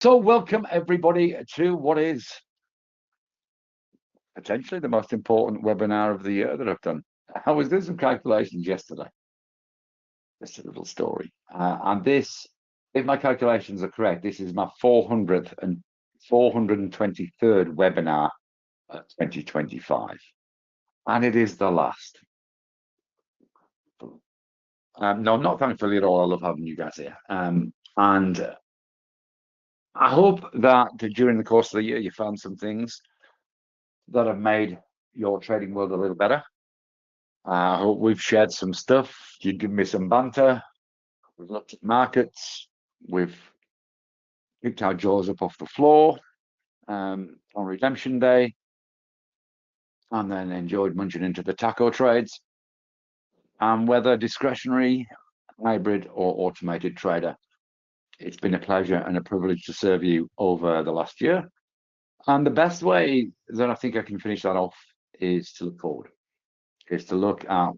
So welcome everybody to what is potentially the most important webinar of the year that I've done. I was doing some calculations yesterday. Just a little story. And this, if my calculations are correct, this is my 400th and 423rd webinar of 2025. And it is the last. No, not thankfully at all. I love having you guys here. And I hope that during the course of the year, you found some things that have made your trading world a little better. I hope we've shared some stuff. You give me some banter. We've looked at markets. We've picked our jaws up off the floor on redemption day, and then enjoyed munching into the taco trades. And whether discretionary, hybrid, or automated trader, it's been a pleasure and a privilege to serve you over the last year. And the best way that I think I can finish that off is to look forward, is to look at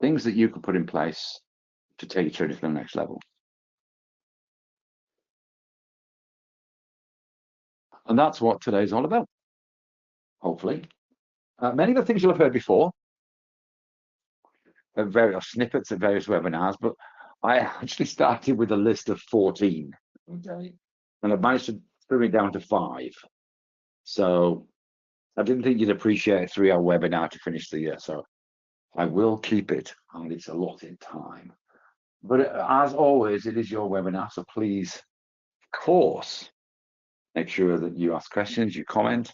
things that you can put in place to take you to the next level. And that's what today's all about, hopefully. Many of the things you'll have heard before, various snippets of various webinars, but I actually started with a list of 14. Okay. And I've managed to trim it down to 5. So I didn't think you'd appreciate a 3-hour webinar to finish the year. So I will keep it, and it's allotted time. But as always, it is your webinar, so please, of course, make sure that you ask questions, you comment.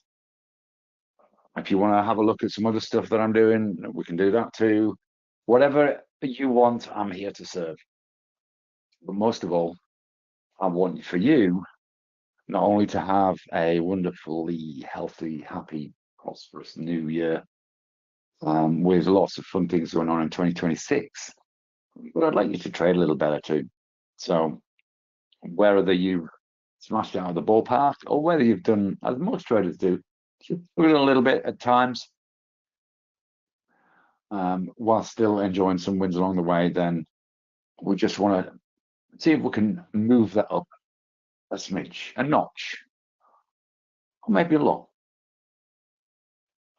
If you want to have a look at some other stuff that I'm doing, we can do that too. Whatever you want, I'm here to serve. But most of all, I want for you not only to have a wonderfully healthy, happy, prosperous new year with lots of fun things going on in 2026, but I'd like you to trade a little better too. So whether you've smashed out of the ballpark or whether you've done, as most traders do, a little bit at times, while still enjoying some wins along the way, then we just want to see if we can move that up a smidge, a notch, or maybe a lot.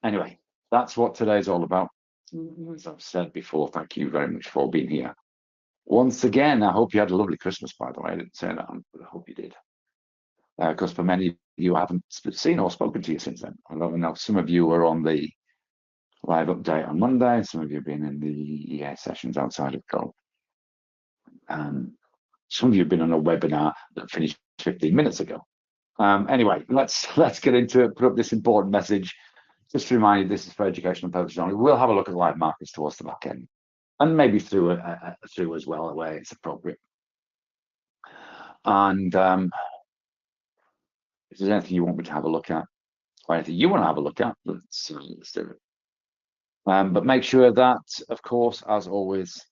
Anyway, that's what today's all about. As I've said before, thank you very much for being here. Once again, I hope you had a lovely Christmas, by the way. I didn't say that, but I hope you did. Because for many of you, I haven't seen or spoken to you since then. I know some of you were on the live update on Monday, and some of you have been in the EA sessions outside of Go. Some of you have been on a webinar that finished 15 minutes ago. Anyway, let's get into it, put up this important message. Just to remind you, this is for educational purposes only. We'll have a look at live markets towards the back end, and maybe through as well, where it's appropriate. And if there's anything you want me to have a look at, or anything you want to have a look at, let's do it. But make sure that, of course, as always,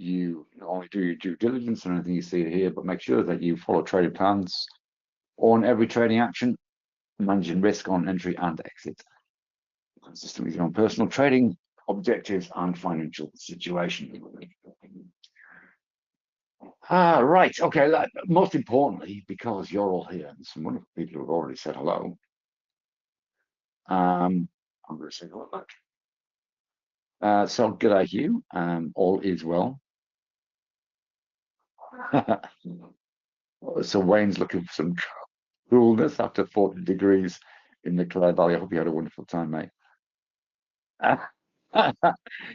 you not only do your due diligence on anything you see here, but make sure that you follow trading plans on every trading action, managing risk on entry and exit, consistent with your own personal trading objectives and financial situation. Right, okay, most importantly, because you're all here, and some wonderful people who have already said hello, I'm going to say hello back. So good day, Hugh. All is well. So Wayne's looking for some coolness after 40 degrees in the Clare Valley. I hope you had a wonderful time, mate.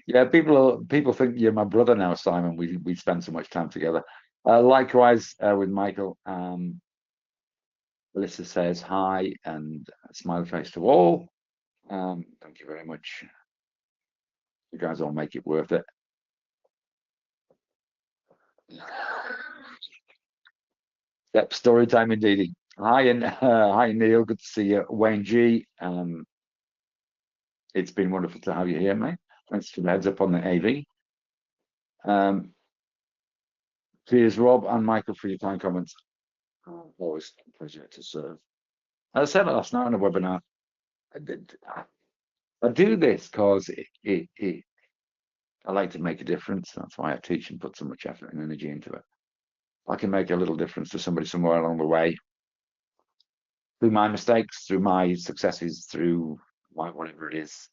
Yeah, people think you're my brother now, Simon. We spend so much time together. Likewise with Michael. Alyssa says hi and a smiley face to all. Thank you very much. You guys all make it worth it. Yep, story time indeed. Hi, and hi, Neil. Good to see you. Wayne G. It's been wonderful to have you here, mate. Thanks for the heads up on the AV. Cheers, Rob and Michael, for your kind comments. Always a pleasure to serve. As I said last night on a webinar, I do this because I like to make a difference. That's why I teach and put so much effort and energy into it. I can make a little difference to somebody somewhere along the way through my mistakes, through my successes, through whatever it is,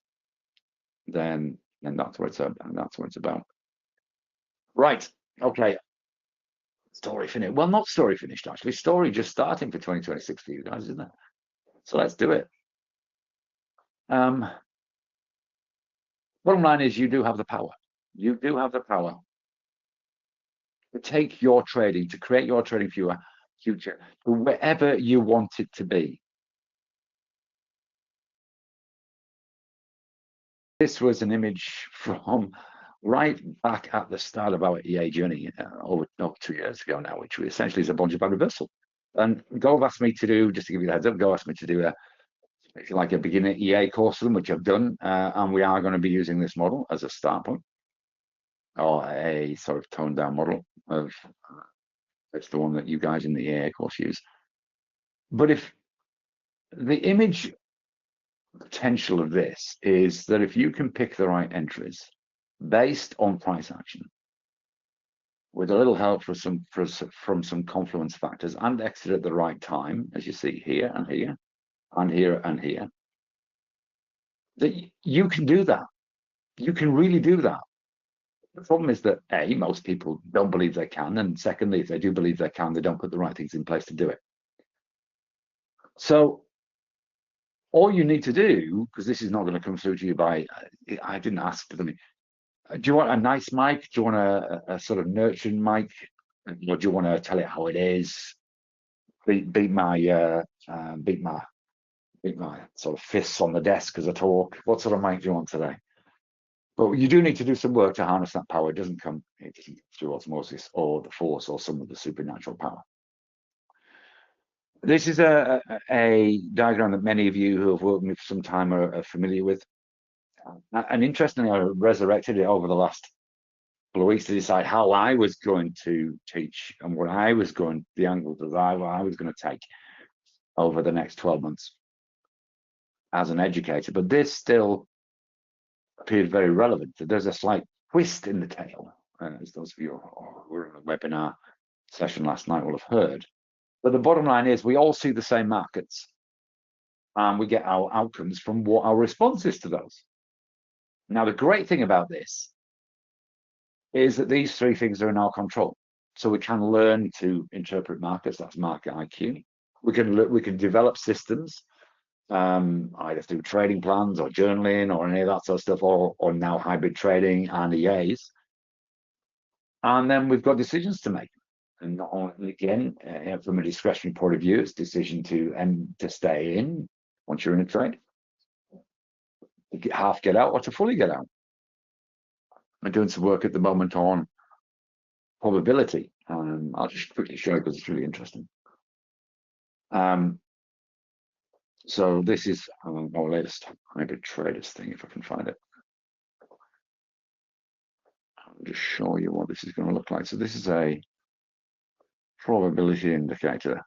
then that's what it's about. And that's what it's about. Right. Okay. Story finished. Well, not story finished, actually. Story just starting for 2026 for you guys, isn't it? So let's do it. Bottom line is you do have the power. You do have the power to take your trading, to create your trading future to wherever you want it to be. This was an image from right back at the start of our EA journey, over 2 years ago now, which essentially is a bunch of reversal. And Go asked me to do, just to give you the heads up, Go asked me to do if you like, a beginner EA course for them, which I've done, and we are going to be using this model as a start point, or a sort of toned down model of it's the one that you guys in the EA course use. But if the image potential of this is that if you can pick the right entries based on price action, with a little help from some confluence factors, and exit at the right time, as you see here and here and here and here, that you can do that. You can really do that. The problem is that A, most people don't believe they can, and secondly, if they do believe they can, they don't put the right things in place to do it. So all you need to do, because this is not going to come through to you by, I didn't ask them, do you want a nice mic? Do you want a sort of nurturing mic? Or do you want to tell it how it is? Beat my sort of fists on the desk as I talk. What sort of mic do you want today? But you do need to do some work to harness that power. It doesn't come through osmosis or the force or some of the supernatural power. This is a diagram that many of you who have worked with me for some time are familiar with. And interestingly, I resurrected it over the last couple of weeks to decide how I was going to teach and what I was going, the angles that I was going to take over the next 12 months as an educator. But this still appeared very relevant. There's a slight twist in the tale, as those of you who were on a webinar session last night will have heard. But the bottom line is we all see the same markets and we get our outcomes from what our response is to those. Now, the great thing about this is that these three things are in our control. So we can learn to interpret markets, that's market IQ. We can develop systems, either through trading plans or journaling or any of that sort of stuff, or now hybrid trading and EAs. And then we've got decisions to make. And not only, again, from a discretionary point of view, it's decision to stay in once you're in a trade, to half get out or to fully get out. I'm doing some work at the moment on probability. I'll just quickly show you because it's really interesting. So this is our latest hybrid traders thing, if I can find it. I'll just show you what this is going to look like. So this is a probability indicator.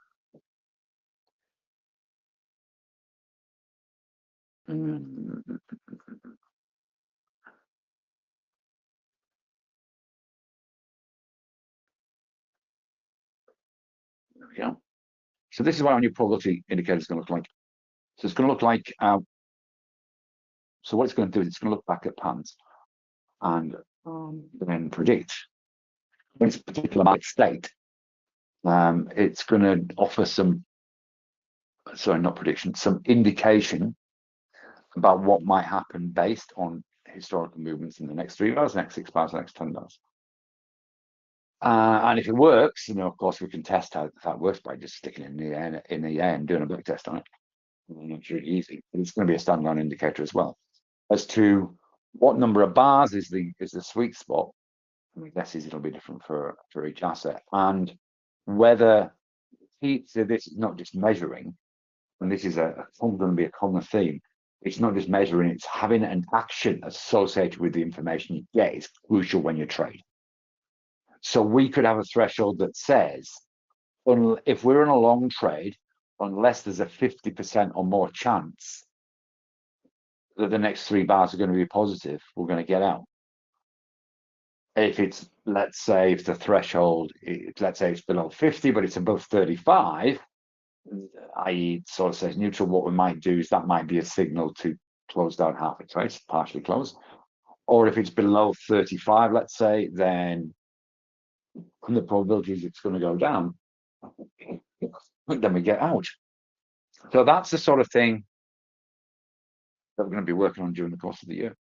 There we go. So this is what our new probability indicator is going to look like. So it's going to look like, so what it's going to do is it's going to look back at patterns and then predict when it's a particular market state. It's going to offer some, sorry, not prediction, some indication about what might happen based on historical movements in the next 3 hours, next 6 hours, next 10 hours. And if it works, of course, we can test how that works by just sticking it in the air and doing a back test on it. It's really easy, but it's going to be a standalone indicator as well. As to what number of bars is the sweet spot, my guess is it'll be different for each asset, and whether so this is not just measuring, and this is going to be a common theme. It's not just measuring; it's having an action associated with the information you get is crucial when you trade. So we could have a threshold that says, if we're in a long trade, unless there's a 50% or more chance that the next 3 bars are going to be positive, we're going to get out. If it's, let's say, if the threshold, let's say it's below 50, but it's above 35, i.e. sort of says neutral, what we might do is that might be a signal to close down half its rates, partially close. Or if it's below 35, let's say, then the probability is it's going to go down. Then we get out. So that's the sort of thing that we're going to be working on during the course of the year.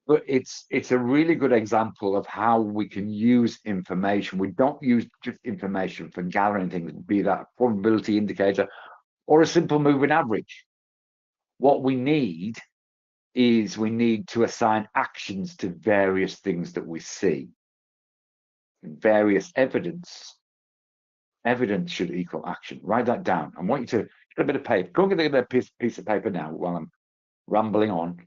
But it's a really good example of how we can use information. We don't use just information for gathering things, be that a probability indicator or a simple moving average. What we need is we need to assign actions to various things that we see. Various evidence. Evidence should equal action. Write that down. I want you to get a bit of paper. Go and get a piece of paper now while I'm rambling on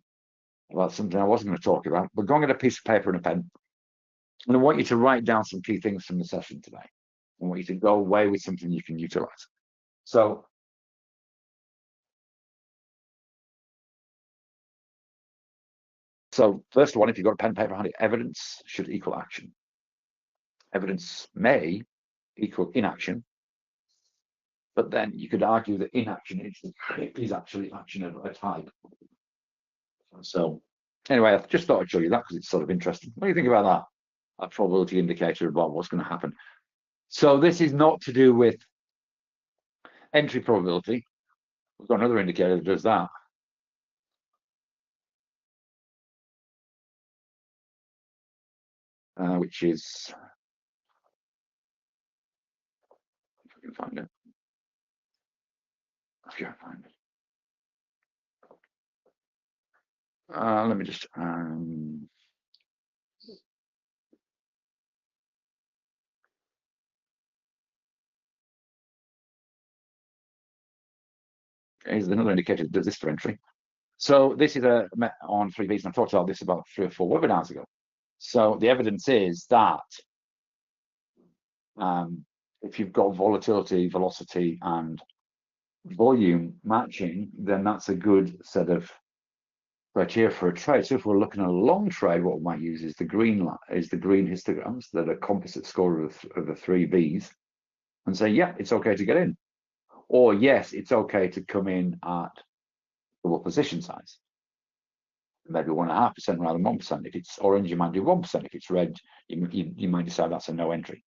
about something I wasn't going to talk about. But go and get a piece of paper and a pen. And I want you to write down some key things from the session today. I want you to go away with something you can utilize. So first one, if you've got a pen and paper handy, evidence should equal action. Evidence may equal inaction, but then you could argue that inaction is actually action of a type. So anyway, I just thought I'd show you that because it's sort of interesting. What do you think about that? A probability indicator about what's going to happen. So this is not to do with entry probability. We've got another indicator that does that. Which is, if I can find it. If you can find it. Let me just here's another indicator that does this for entry. So this is on 3Bs, and I talked about this about 3 or 4 webinars ago. So the evidence is that if you've got volatility, velocity, and volume matching, then that's a good set of criteria for a trade. So if we're looking at a long trade, what we might use is the green histograms that are composite score of the 3Bs, and say, yeah, it's okay to get in. Or yes, it's okay to come in at double position size. Maybe 1.5% rather than 1%. If it's orange, you might do 1%. If it's red, you might decide that's a no entry.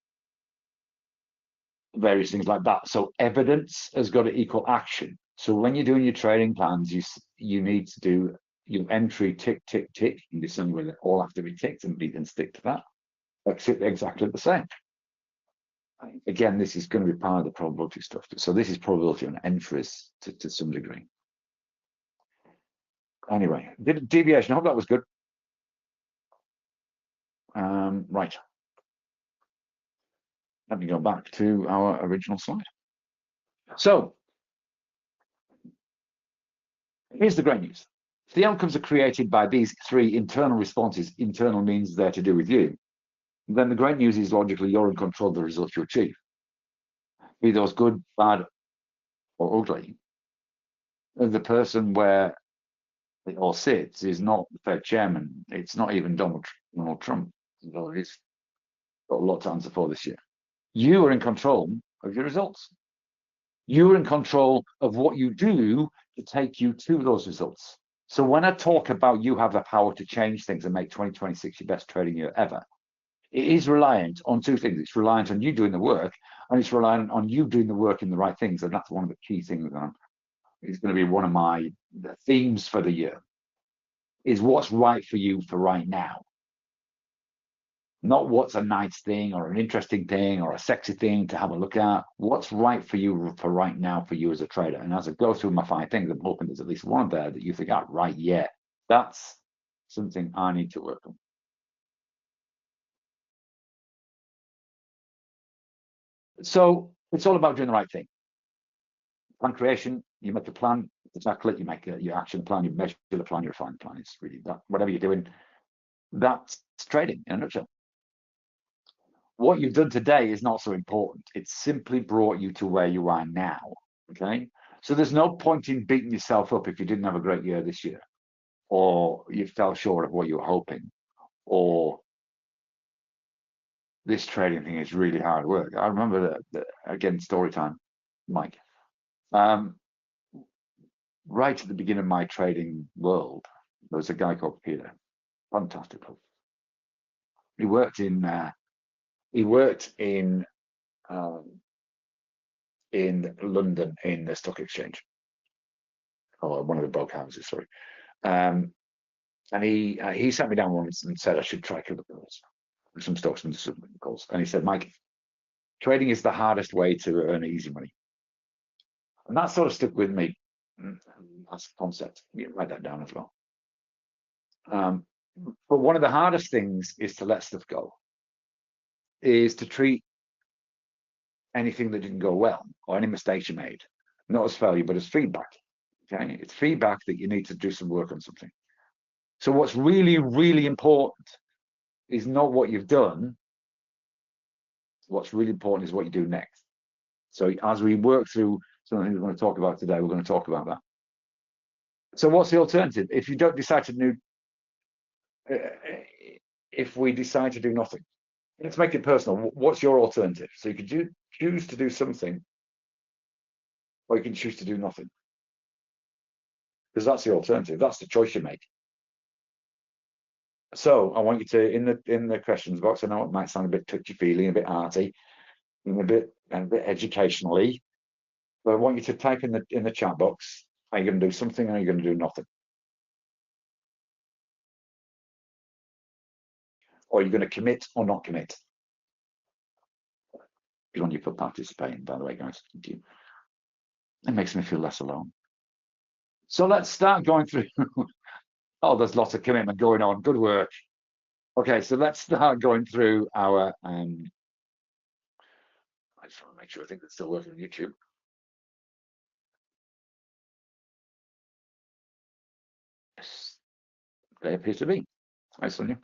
Various things like that. So evidence has got to equal action. So when you're doing your trading plans, you need to do your entry tick, tick, tick. You can do something with it all have to be ticked, and you can stick to that. Exit exactly the same. Again, this is going to be part of the probability stuff. So this is probability on entries to some degree. Anyway, deviation. I hope that was good. Right. Let me go back to our original slide. So here's the great news. If the outcomes are created by these 3 internal responses, internal means they're to do with you, then the great news is logically you're in control of the results you achieve. Be those good, bad, or ugly. The person where it all sits is not the Fed chairman. It's not even Donald Trump. Although he's got a lot to answer for this year. You are in control of your results. You are in control of what you do to take you to those results. So when I talk about you have the power to change things and make 2026 your best trading year ever, it is reliant on 2 things. It's reliant on you doing the work, and it's reliant on you doing the work in the right things. And that's one of the key things that is going to be one of my themes for the year, is what's right for you for right now. Not what's a nice thing or an interesting thing or a sexy thing to have a look at. What's right for you for right now for you as a trader. And as I go through my 5 things, I'm hoping there's at least one there that you think, oh, right, yeah, that's something I need to work on. So it's all about doing the right thing. Plan creation, you make a plan, you tackle it, you make your action plan, you measure the plan, you refine the plan. It's really that, whatever you're doing, that's trading in a nutshell. What you've done today is not so important. It's simply brought you to where you are now. Okay. So there's no point in beating yourself up if you didn't have a great year this year, or you fell short of what you were hoping, or this trading thing is really hard work. I remember that again, story time, Mike. Right at the beginning of my trading world, there was a guy called Peter, fantastic. He worked in London in the stock exchange, or one of the broke houses, sorry. And he sat me down once and said I should try calls, some stocks and some calls. And he said, Mike, trading is the hardest way to earn easy money. And that sort of stuck with me as a concept. You write that down as well. But one of the hardest things is to let stuff go, is to treat anything that didn't go well or any mistakes you made, not as failure, but as feedback. Okay, it's feedback that you need to do some work on something. So what's really, really important is not what you've done. What's really important is what you do next. So as we work through something we're going to talk about today, we're going to talk about that. So what's the alternative? If you don't decide to do, if we decide to do nothing, let's make it personal. What's your alternative? So you could choose to do something, or you can choose to do nothing. Because that's the alternative. That's the choice you make. So I want you to, in the questions box, I know it might sound a bit touchy-feely, a bit arty, and a bit educationally, but I want you to type in the chat box, are you going to do something or are you going to do nothing? Or are you going to commit or not commit? Good on you for participating, by the way, guys. Thank you. It makes me feel less alone. So let's start going through. Oh, there's lots of commitment going on. Good work. Okay, so let's start going through our. I just want to make sure I think it's still working on YouTube. Yes, they appear to be. Hi, Sonia.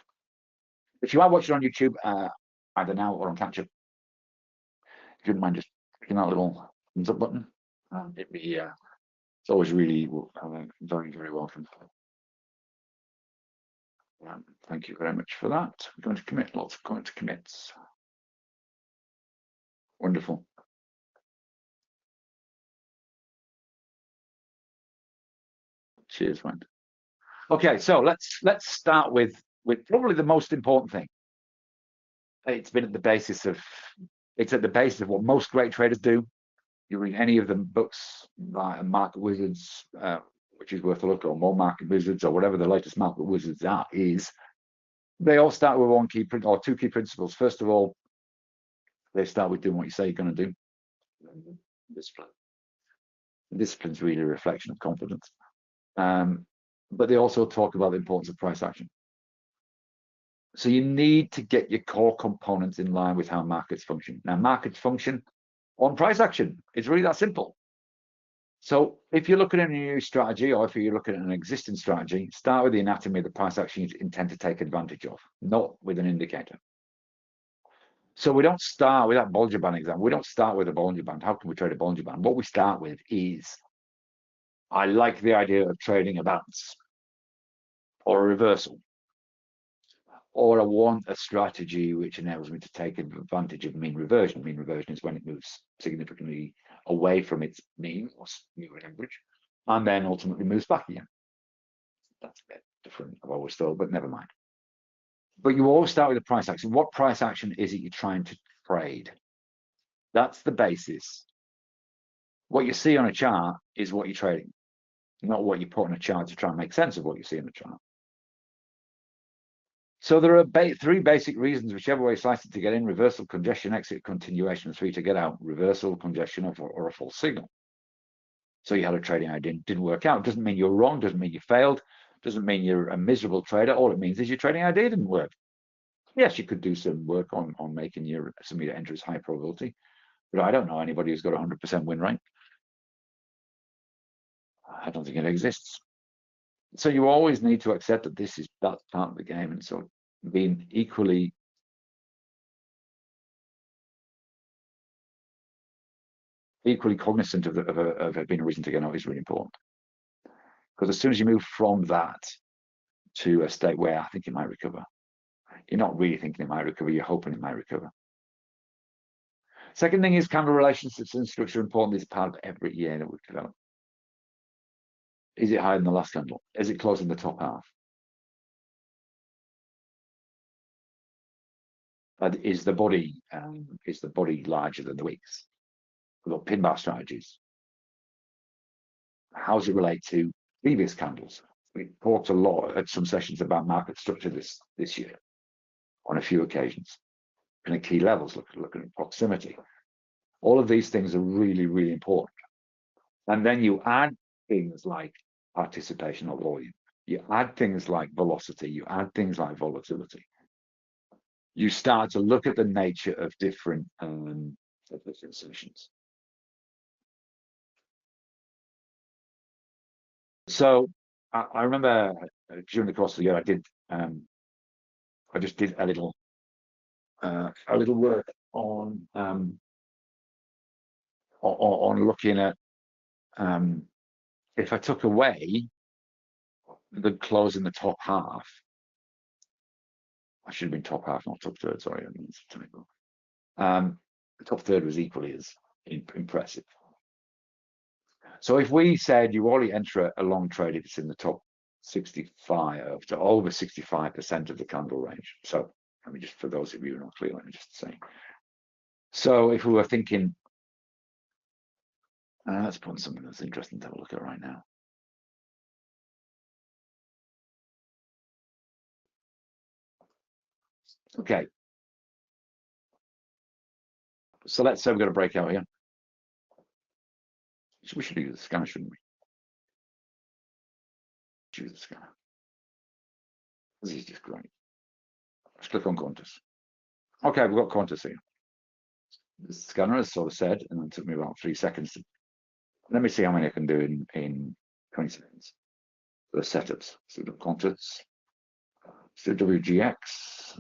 If you are watching on YouTube, either now or on catch up, if you wouldn't mind just clicking that little thumbs up button, it'd be. It's always really very, very welcome. Thank you very much for that. We're going to commit, lots of going to commits. Wonderful. Cheers, man. Okay, so let's start with probably the most important thing. It's at the basis of what most great traders do. You read any of the books by Market Wizards, which is worth a look, or more Market Wizards, or whatever the latest Market Wizards is. They all start with one key or two key principles. First of all, they start with doing what you say you're going to do. Discipline. Discipline's really a reflection of confidence. But they also talk about the importance of price action. So you need to get your core components in line with how markets function. Now, markets function on price action. It's really that simple. So if you're looking at a new strategy, or if you're looking at an existing strategy, start with the anatomy of the price action you intend to take advantage of, not with an indicator. So we don't start with that Bollinger Band example. We don't start with a Bollinger Band. How can we trade a Bollinger Band? What we start with is, I like the idea of trading a bounce or a reversal, or I want a strategy which enables me to take advantage of mean reversion. Mean reversion is when it moves significantly away from its mean or moving average, and then ultimately moves back again. That's a bit different, I've always thought, but never mind. But you always start with the price action. What price action is it you're trying to trade? That's the basis. What you see on a chart is what you're trading, not what you put on a chart to try and make sense of what you see in the chart. So there are three basic reasons, whichever way you slice it, to get in: reversal, congestion, exit, continuation. 3 to get out: reversal, congestion, or a false signal. So you had a trading idea, didn't work out. Doesn't mean you're wrong, doesn't mean you failed, doesn't mean you're a miserable trader. All it means is your trading idea didn't work. Yes, you could do some work on making some of your entries high probability, but I don't know anybody who's got 100% win rate. I don't think it exists. So you always need to accept that that's part of the game, and so being equally cognizant of it being a reason to get out is really important. Because as soon as you move from that to a state where I think it might recover, You're not really thinking it might recover, you're hoping it might recover. Second thing is candle relationships and structure important. This is part of every year that we've developed. Is it higher than the last candle? Is it closing the top half? Is the body larger than the wicks? We've got pin bar strategies. How does it relate to previous candles? We talked a lot at some sessions about market structure this year on a few occasions. Looking at key levels, looking at proximity. All of these things are really, really important. And then you add things like participation or volume. You add things like velocity. You add things like volatility. You start to look at the nature of different solutions. So I remember during the course of the year, I just did a little work on looking at if I took away the close in the top half. I should have been top half, not top third. Sorry, I mean, it's typical. The top third was equally as impressive. So if we said you only enter a long trade if it's in the top 65 to over 65% of the candle range. So let me just, for those of you who are not clear, let me just say. So if we were thinking, let's put on something that's interesting to have a look at right now. Okay. So let's say we've got a breakout here. We should use the scanner, shouldn't we? Choose the scanner. This is just great. Let's click on Qantas. Okay, we've got Qantas here. The scanner, as sort of said, and it took me about 3 seconds. Let me see how many I can do in 20 seconds. The setups. So the Qantas. So WGX.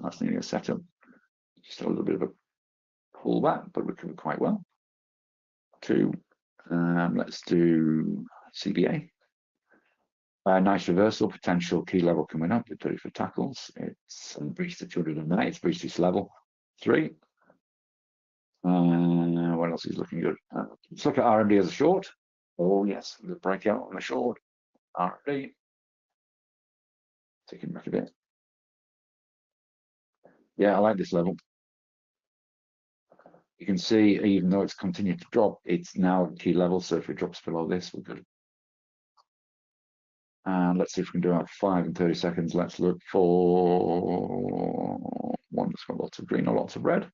That's nearly a setup. Just a little bit of a pullback, but recovered quite well. Let's do CBA. Nice reversal, potential key level coming up. We put it for tackles. It's breached the 208. It's breached this level 3. What else is looking good? Let's look at RMD as a short. Oh yes, the breakout on a short. RMD. Taking back a bit. Yeah, I like this level. You can see, even though it's continued to drop, it's now at key level. So if it drops below this, we're good. And let's see if we can do our 5 and 30 seconds. Let's look for one that's got lots of green or lots of red.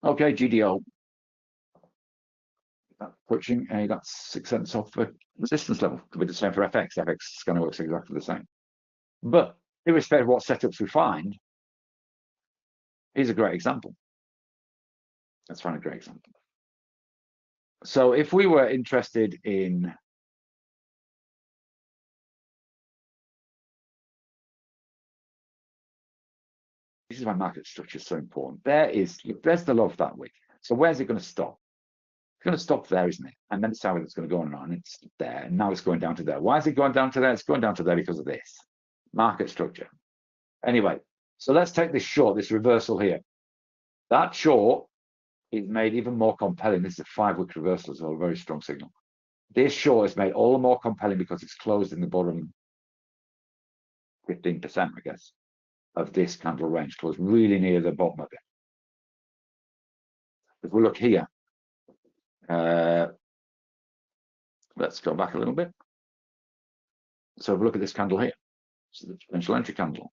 Okay, GDO. Approaching that's 6 cents off the resistance level. Could be the same for FX. FX is going to work exactly the same. But irrespective of what setups we find, here's a great example. Let's find a great example. So if we were interested in this is why market structure is so important. There's the low of that wick. So where's it going to stop? It's going to stop there, isn't it? And then it's how it's going to go on and on. It's there. And now it's going down to there. Why is it going down to there? It's going down to there because of this market structure. Anyway, so let's take this short, this reversal here. That short is made even more compelling. This is a 5-wick reversal as well, a very strong signal. This short is made all the more compelling because it's closed in the bottom 15%, I guess, of this candle range, closed really near the bottom of it. If we look here, let's go back a little bit. So if we look at this candle here, so the potential entry candle,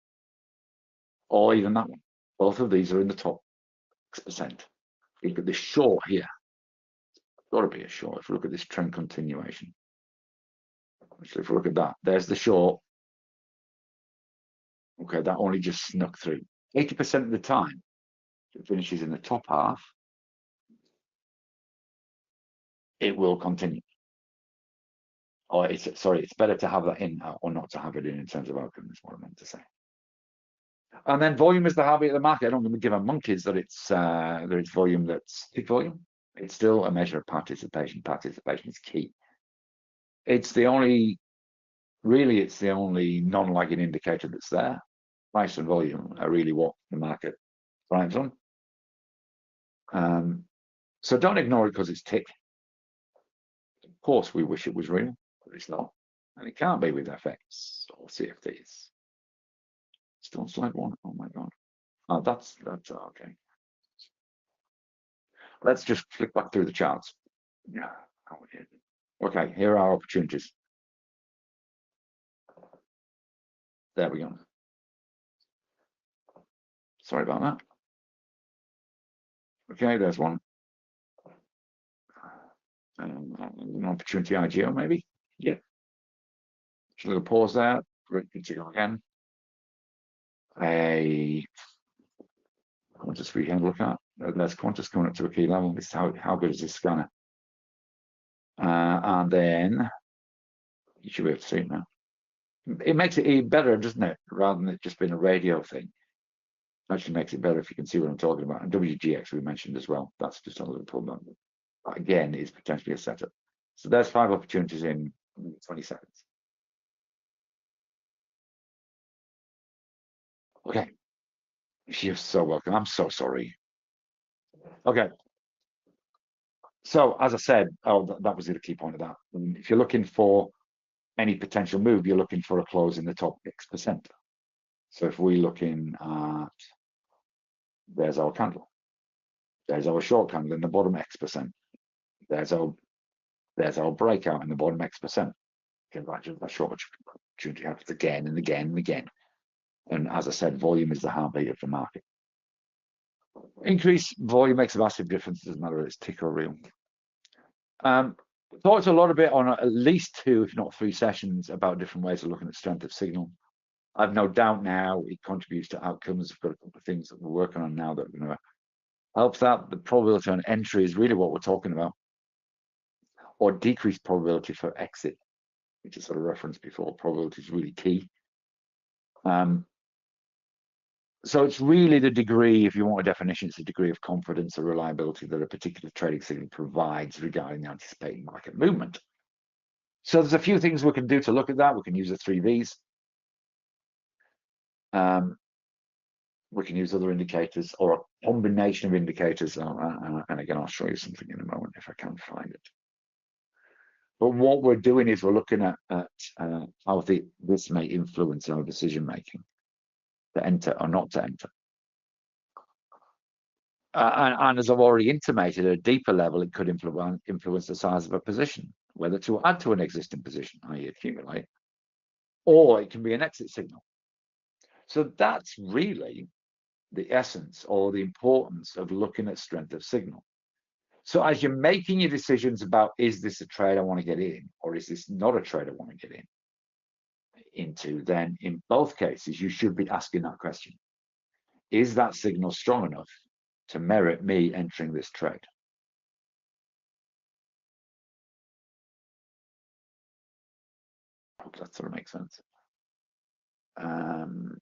or even that one, both of these are in the top 6%. Look at this short here. It's got to be a short. If we look at this trend continuation, actually, if we look at that, there's the short. Okay, that only just snuck through. 80% of the time, it finishes in the top half. It will continue. Or it's better to have that in or not to have it in terms of outcome, is what I meant to say. And then volume is the habit of the market. I don't give a monkeys that it's volume that's big volume. It's still a measure of participation. Participation is key. it's the only, really, it's the only non-lagging indicator that's there. Price and volume are really what the market thrives on. So don't ignore it because it's tick. Of course, we wish it was real, but it's not. And it can't be with FX or CFDs. Still on slide one. Oh my God. Oh, that's okay. Let's just flick back through the charts. Yeah. Okay, here are our opportunities. There we go. Sorry about that. Okay, there's one. An opportunity IGO, maybe. Yeah. Just a little pause there. Great to go again. A Qantas we can look at. There's Qantas coming up to a key level. This is how good is this scanner? And then you should be able to see it now. It makes it even better, doesn't it? Rather than it just being a radio thing. It actually makes it better if you can see what I'm talking about. And WGX we mentioned as well. That's just a little problem. That again is potentially a setup. So there's 5 opportunities in 20 seconds. Okay. You're so welcome. I'm so sorry. Okay. So as I said, that was the key point of that. If you're looking for any potential move, you're looking for a close in the top X%. So if we're looking at, there's our candle. There's our short candle in the bottom X%. There's our breakout in the bottom X%. Imagine that short opportunity happens again and again and again. And as I said, volume is the heartbeat of the market. Increased volume makes a massive difference. It doesn't matter if it's tick or real. Talked a lot of bit on at least 2, if not 3 sessions about different ways of looking at strength of signal. I've no doubt now it contributes to outcomes. We've got a couple of things that we're working on now that are going to help that. The probability on entry is really what we're talking about, or decreased probability for exit, which is sort of referenced before. Probability is really key. So it's really the degree, if you want a definition, it's the degree of confidence or reliability that a particular trading signal provides regarding the anticipated market movement. So there's a few things we can do to look at that. We can use the 3 Vs. We can use other indicators or a combination of indicators. And again, I'll show you something in a moment if I can find it. But what we're doing is we're looking at how this may influence our decision making, to enter or not to enter. And as I've already intimated, at a deeper level, it could influence the size of a position, whether to add to an existing position, i.e. accumulate, or it can be an exit signal. So that's really the essence or the importance of looking at strength of signal. So as you're making your decisions about, is this a trade I want to get in, or is this not a trade I want to get into, then in both cases, you should be asking that question. Is that signal strong enough to merit me entering this trade? I hope that sort of makes sense. I'm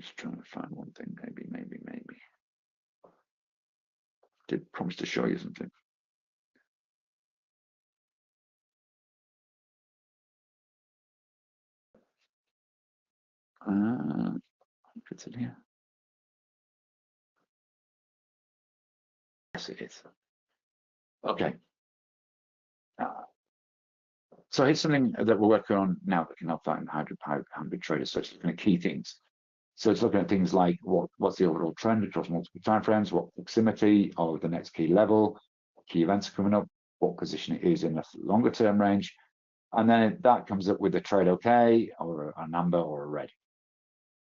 just trying to find one thing, maybe. Did promise to show you something. If it's in here. Yes, it is. Okay. So here's something that we're working on now that can help that in hybrid traders. So it's looking at key things. So it's looking at things like what's the overall trend across multiple timeframes, what proximity of the next key level, key events coming up, what position it is in the longer term range. And then that comes up with a trade okay, or an amber or a red.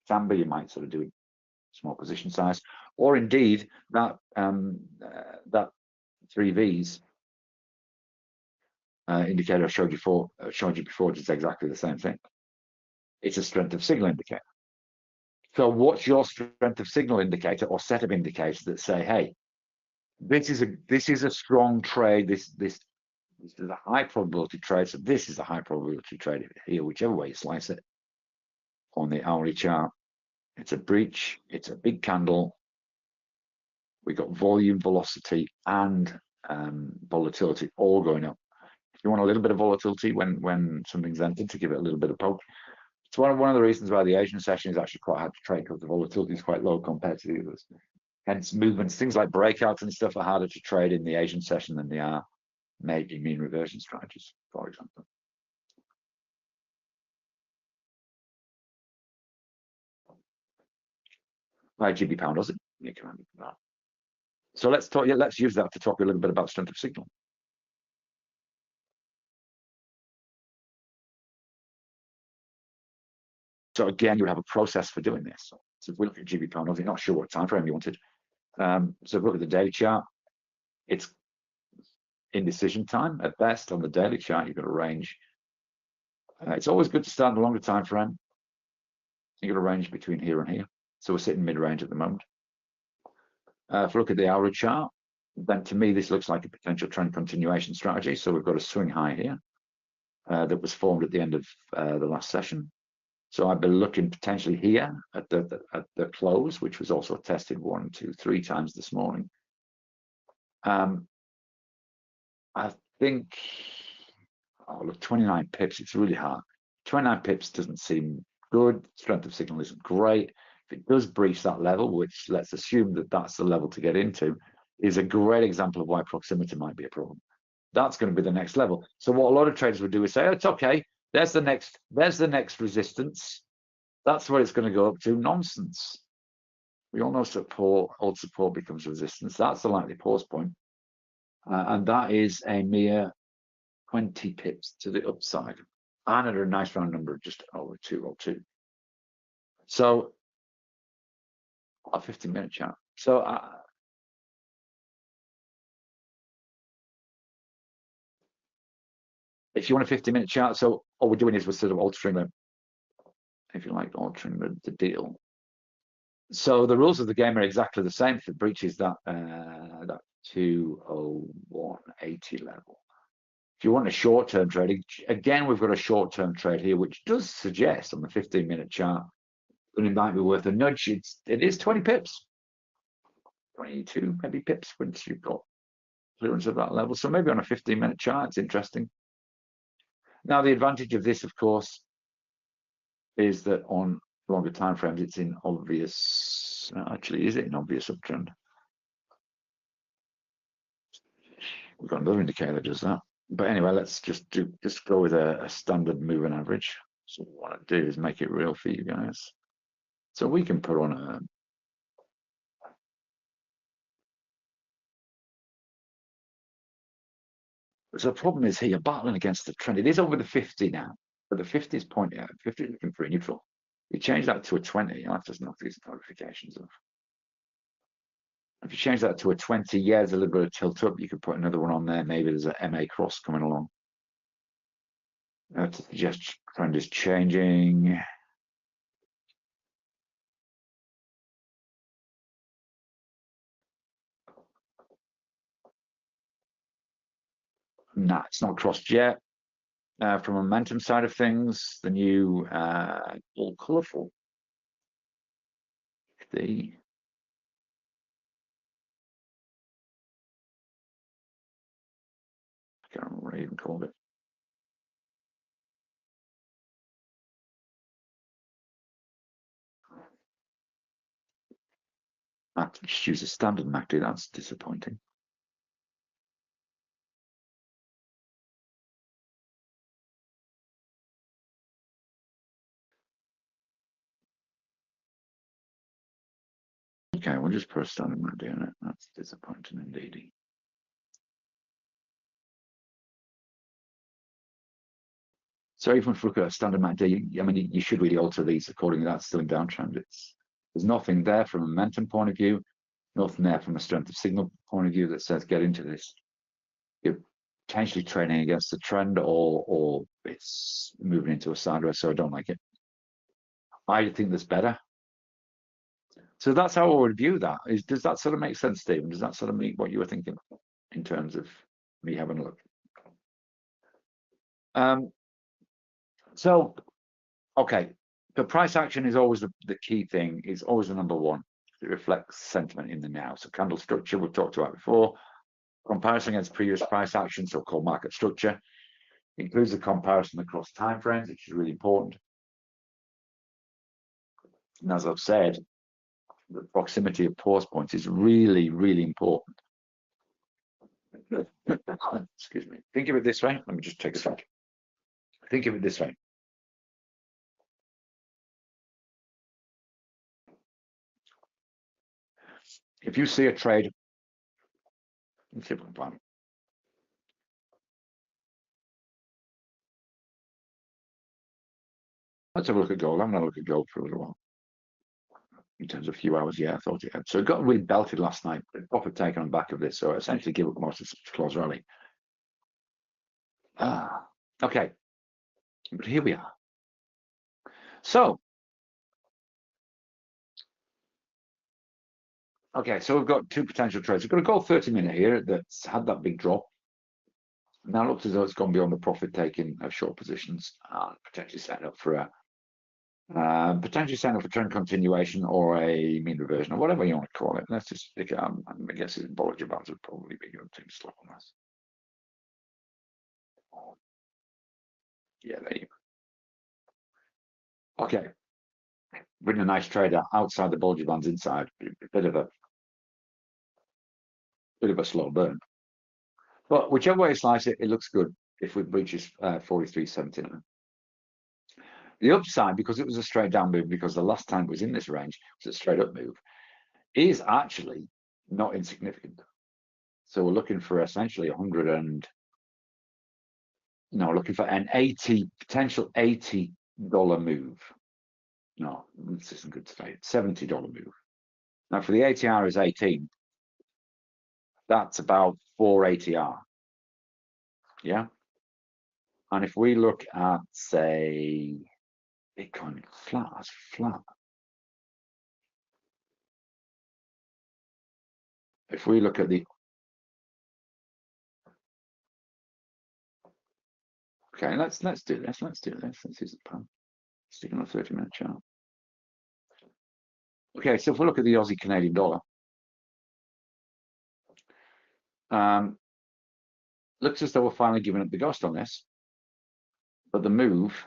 It's amber, you might sort of do small position size, or indeed that 3 Vs indicator I showed you before is exactly the same thing. It's a strength of signal indicator. So what's your strength of signal indicator or set of indicators that say, hey, this is a strong trade, this is a high probability trade, so this is a high probability trade here, whichever way you slice it. On the hourly chart, it's a breach, it's a big candle we got volume, velocity, and volatility all going up. If you want a little bit of volatility when something's entered to give it a little bit of poke, it's one of the reasons why the Asian session is actually quite hard to trade, because the volatility is quite low compared to the others. Hence, movements, things like breakouts and stuff are harder to trade in the Asian session than they are maybe mean reversion strategies, for example. By GB pound Aussie, you can handle that. So let's talk. Yeah, let's use that to talk a little bit about strength of signal. So again, you would have a process for doing this. So if we look at GB pound Aussie, not sure what time frame you wanted. So if we look at the daily chart, it's indecision time at best on the daily chart. You've got a range. It's always good to start in the longer time frame. You've got a range between here and here. So we're sitting mid-range at the moment. If we look at the hourly chart, then to me, this looks like a potential trend continuation strategy. So we've got a swing high here that was formed at the end of the last session. So I'd be looking potentially here at the close, which was also tested 1, 2, 3 times this morning. I think, oh look, 29 pips, it's really hard. 29 pips doesn't seem good. Strength of signal isn't great. If it does breach that level, which let's assume that that's the level to get into, is a great example of why proximity might be a problem. That's going to be the next level. So what a lot of traders would do is say, oh, it's okay. There's the next resistance. That's where it's going to go up to. Nonsense. We all know support, old support becomes resistance. That's the likely pause point. And that is a mere 20 pips to the upside. And at a nice round number of just over 202. So a 15-minute chart. So if you want a 15-minute chart, so all we're doing is we're sort of altering the, if you like, altering the deal. So the rules of the game are exactly the same. If it breaches that 201.80 level. If you want a short-term trading, again, we've got a short-term trade here, which does suggest on the 15-minute chart that it might be worth a nudge. It is 20 pips, 22 maybe pips once you've got clearance of that level. So maybe on a 15-minute chart, it's interesting. Now, the advantage of this, of course, is that on longer time frames, it's in obvious. Actually, is it an obvious uptrend? We've got another indicator that does that. But anyway, let's just go with a standard moving average. So what I do is make it real for you guys. So we can put on a so the problem is here, you're battling against the trend. It is over the 50 now, but the 50 is pointing out. 50 is looking pretty neutral. You change that to a 20, you'll have to knock these notifications off. If you change that to a 20, yeah, there's a little bit of tilt up. You could put another one on there. Maybe there's a MA cross coming along. To suggest trend is changing. Nah, it's not crossed yet. From a momentum side of things, the new all colourful. The I can't remember what I even called it. I have to just use a standard MACD. That's disappointing. Okay, we'll just put a standard MACD on it. That's disappointing indeed. So even if we look at a standard MACD, I mean, you should really alter these accordingly. That's still in downtrend. There's nothing there from a momentum point of view, nothing there from a strength of signal point of view that says get into this. You're potentially trading against the trend, or it's moving into a sideways. So I don't like it. I think there's better. So that's how I would view that. Does that sort of make sense, Stephen? Does that sort of meet what you were thinking in terms of me having a look? So, okay, the price action is always the key thing. Is always the number one. It reflects sentiment in the now. So candle structure we've talked about before. Comparison against previous price action, so-called market structure, includes a comparison across timeframes, which is really important. And as I've said, the proximity of pause points is really, really important. Excuse me. Think of it this way. Let me just take a drink. Think of it this way. If you see a trade, let's see if we can plan it. Let's have a look at gold. I'm going to look at gold for a little while. In terms of a few hours, yeah, I thought it had. So it got really belted last night, but profit taken on the back of this. So essentially give up most of the close rally. Okay. But here we are. So, okay, so we've got two potential trades. We've got a gold 30-minute here that's had that big drop. Now it looks as though it's gone beyond the profit taking of short positions and potentially setting up for a trend continuation or a mean reversion or whatever you want to call it. Let's just stick it. I guess it's Bollinger Bands would probably be good to slap on this. Yeah, there you go. Okay. Bring a nice trader outside the Bollinger Bands, inside. A bit of a slow burn. But whichever way you slice it, it looks good if we breaches 43.79. The upside, because it was a straight down move, because the last time it was in this range, it was a straight up move, is actually not insignificant. So we're looking for essentially 100 and no, looking for an potential $80 move. No, this isn't good today. $70 move. Now for the ATR is 18. That's about 4 ATR. Yeah. And if we look at, say, Bitcoin flat. If we look at the okay, let's do this. Let's use the pan. Stick on a 30-minute chart. Okay, so if we look at the Aussie Canadian dollar, looks as though we're finally giving up the ghost on this, but the move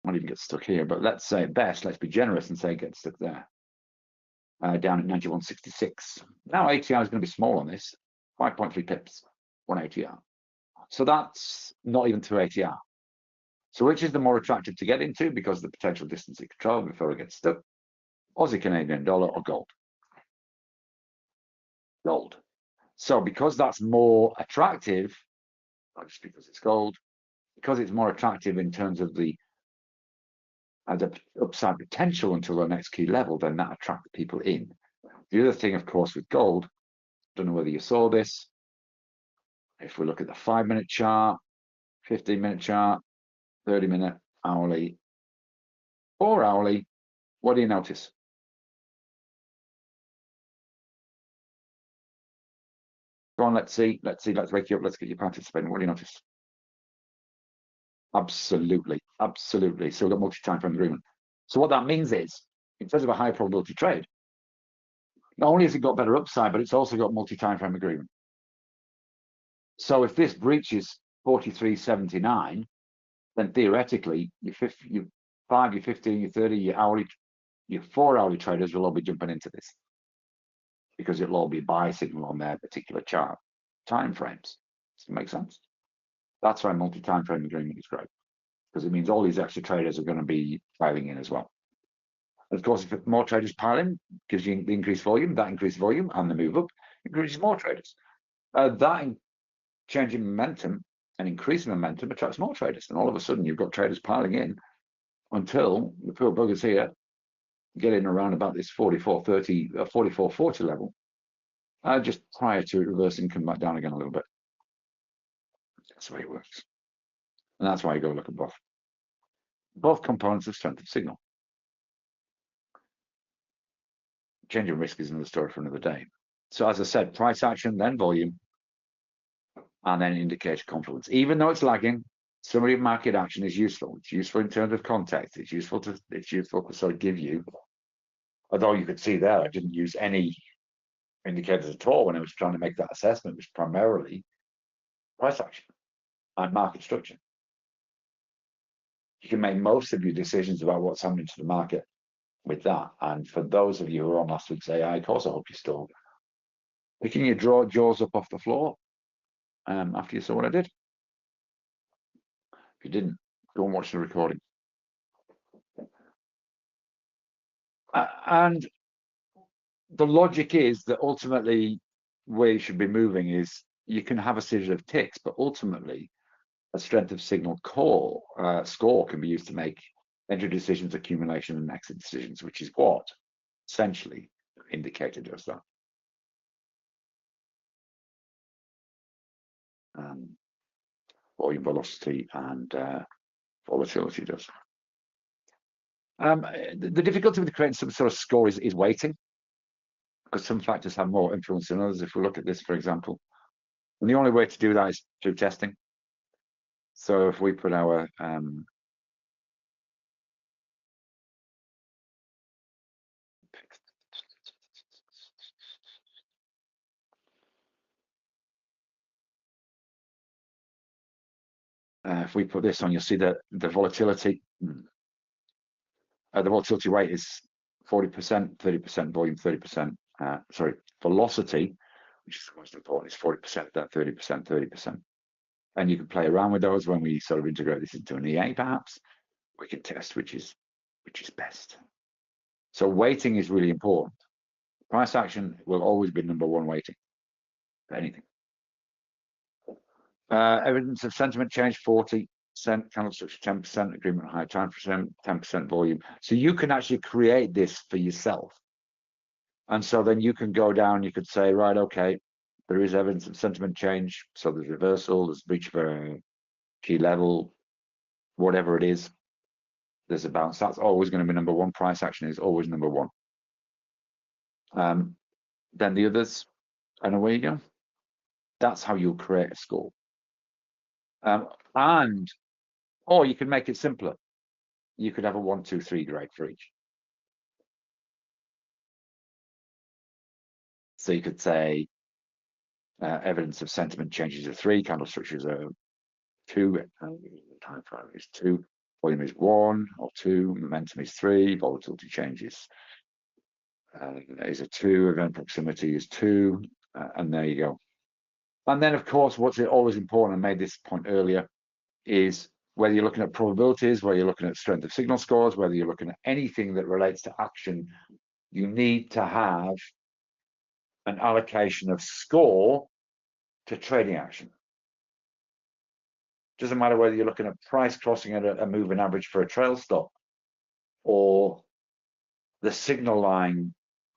won't even get stuck here. But let's say at best, let's be generous and say get stuck there, down at 91.66. Now ATR is going to be small on this, 5.3 pips, 1 ATR. So that's not even 2 ATR. So which is the more attractive to get into because of the potential distance it control before it gets stuck? Aussie Canadian dollar or gold? Gold. So because that's more attractive, not just because it's gold, because it's more attractive in terms of the upside potential until the next key level, then that attracts people in. The other thing, of course, with gold, don't know whether you saw this. If we look at the 5-minute chart, 15-minute chart, 30-minute, hourly, or hourly, what do you notice? Go on, let's see, let's wake you up, let's get you participating. What do you notice? Absolutely. So we've got multi-time frame agreement. So what that means is, in terms of a high probability trade, not only has it got better upside, but it's also got multi-time frame agreement. So if this breaches 43.79, then theoretically, your 5, your 15, your 30, your 4 hourly traders will all be jumping into this because it'll all be a buy signal on their particular chart time frames. Does it make sense? That's why multi-time frame agreement is great, because it means all these extra traders are going to be piling in as well. And of course, if more traders pile in, gives you the increased volume, that increased volume and the move up increases more traders. That changing momentum and increasing momentum attracts more traders. And all of a sudden, you've got traders piling in until the poor buggers here get in around about this 44.30, 44.40 level, just prior to it reversing and come back down again a little bit. That's the way it works. And that's why you go look at both components of strength of signal. Change of risk is another story for another day. So as I said, price action, then volume, and then indicator confluence. Even though it's lagging, summary of market action is useful. It's useful in terms of context. It's useful to sort of give you, although you could see there, I didn't use any indicators at all when I was trying to make that assessment. It was primarily price action and market structure. You can make most of your decisions about what's happening to the market with that. And for those of you who were on last week's AI course, I hope you're still picking your jaws up off the floor after you saw what I did. If you didn't, go and watch the recording. And the logic is that ultimately where you should be moving is you can have a series of ticks, but ultimately a strength of signal score can be used to make entry decisions, accumulation, and exit decisions, which is what essentially the indicator does that. Volume, velocity, and volatility does. The difficulty with creating some sort of score is weighting, because some factors have more influence than others. If we look at this, for example, and the only way to do that is through testing. So if we put our if we put this on, you'll see that the volatility, the volatility weight is 40%, 30% volume, 30%. Sorry, velocity, which is the most important, is 40%, that 30%, 30%. And you can play around with those when we sort of integrate this into an EA, perhaps. We can test which is best. So weighting is really important. Price action will always be number one weighting for anything. Evidence of sentiment change, 40%, candle structure 10%, agreement high time percent, 10% volume. So you can actually create this for yourself. And so then you can go down, you could say, right, okay, there is evidence of sentiment change. So there's reversal, there's breach of a key level, whatever it is, there's a bounce. That's always going to be number one. Price action is always number one. Then the others, and away you go. That's how you'll create a score. Or you can make it simpler. You could have a 1, 2, 3 grade for each. So you could say evidence of sentiment changes are 3, candle structures are 2, time frame is 2, volume is 1 or 2, momentum is 3, volatility changes is a 2, event proximity is 2, and there you go. And then, of course, what's always important, I made this point earlier, is whether you're looking at probabilities, whether you're looking at strength of signal scores, whether you're looking at anything that relates to action, you need to have an allocation of score to trading action. Doesn't matter whether you're looking at price crossing at a moving average for a trail stop, or the signal line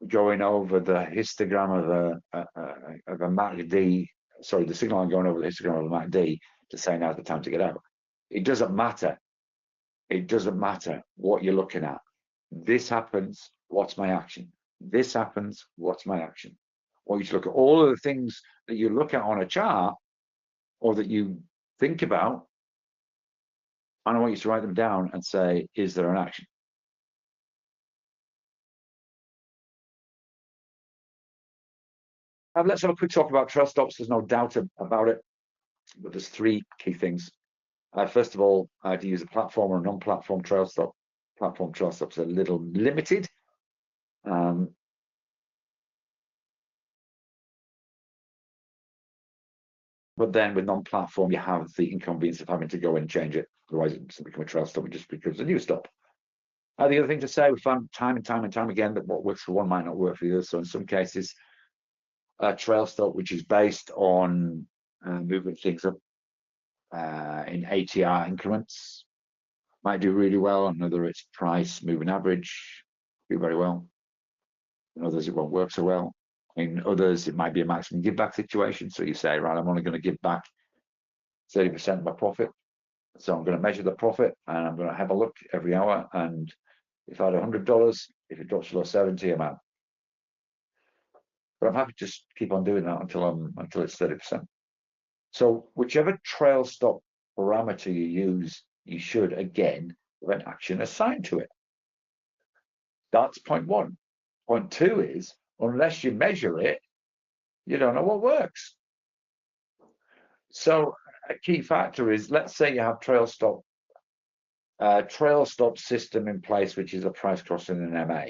going over the histogram of a MACD, sorry, the signal line going over the histogram of a MACD to say now's the time to get out. It doesn't matter. It doesn't matter what you're looking at. This happens, what's my action? This happens, what's my action? Or you should look at all of the things that you look at on a chart or that you think about, and I want you to write them down and say, is there an action? Let's have a quick talk about trail stops. There's no doubt about it, but there's 3 key things. First of all, to use a platform or a non-platform trail stop. Platform trail stops are a little limited. But then with non-platform, you have the inconvenience of having to go and change it. Otherwise, it doesn't become a trail stop, it just becomes a new stop. The other thing to say, we found time and time again that what works for one might not work for the other. So in some cases, a trail stop, which is based on moving things up in ATR increments, might do really well. And whether it's price moving average, do very well. In others, it won't work so well. In others, it might be a maximum give back situation. So you say, right, I'm only going to give back 30% of my profit. So I'm going to measure the profit and I'm going to have a look every hour. And if I had $100, if it drops below 70, I'm out. But I'm happy to just keep on doing that until it's 30%. So whichever trail stop parameter you use, you should again have an action assigned to it. That's point one. Point two is, unless you measure it, you don't know what works. So a key factor is, let's say you have trail stop system in place, which is a price crossing an MA.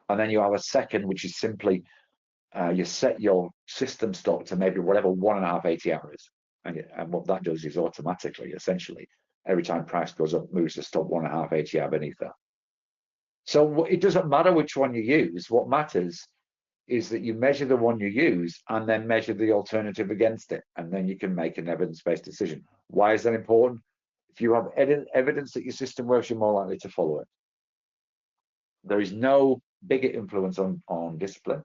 And then you have a second, which is simply you set your system stop to maybe whatever 1.5 ATR is. And what that does is automatically, essentially, every time price goes up, moves the stop 1.5 ATR beneath that. So it doesn't matter which one you use. What matters is that you measure the one you use and then measure the alternative against it. And then you can make an evidence-based decision. Why is that important? If you have evidence that your system works, you're more likely to follow it. There is no bigger influence on discipline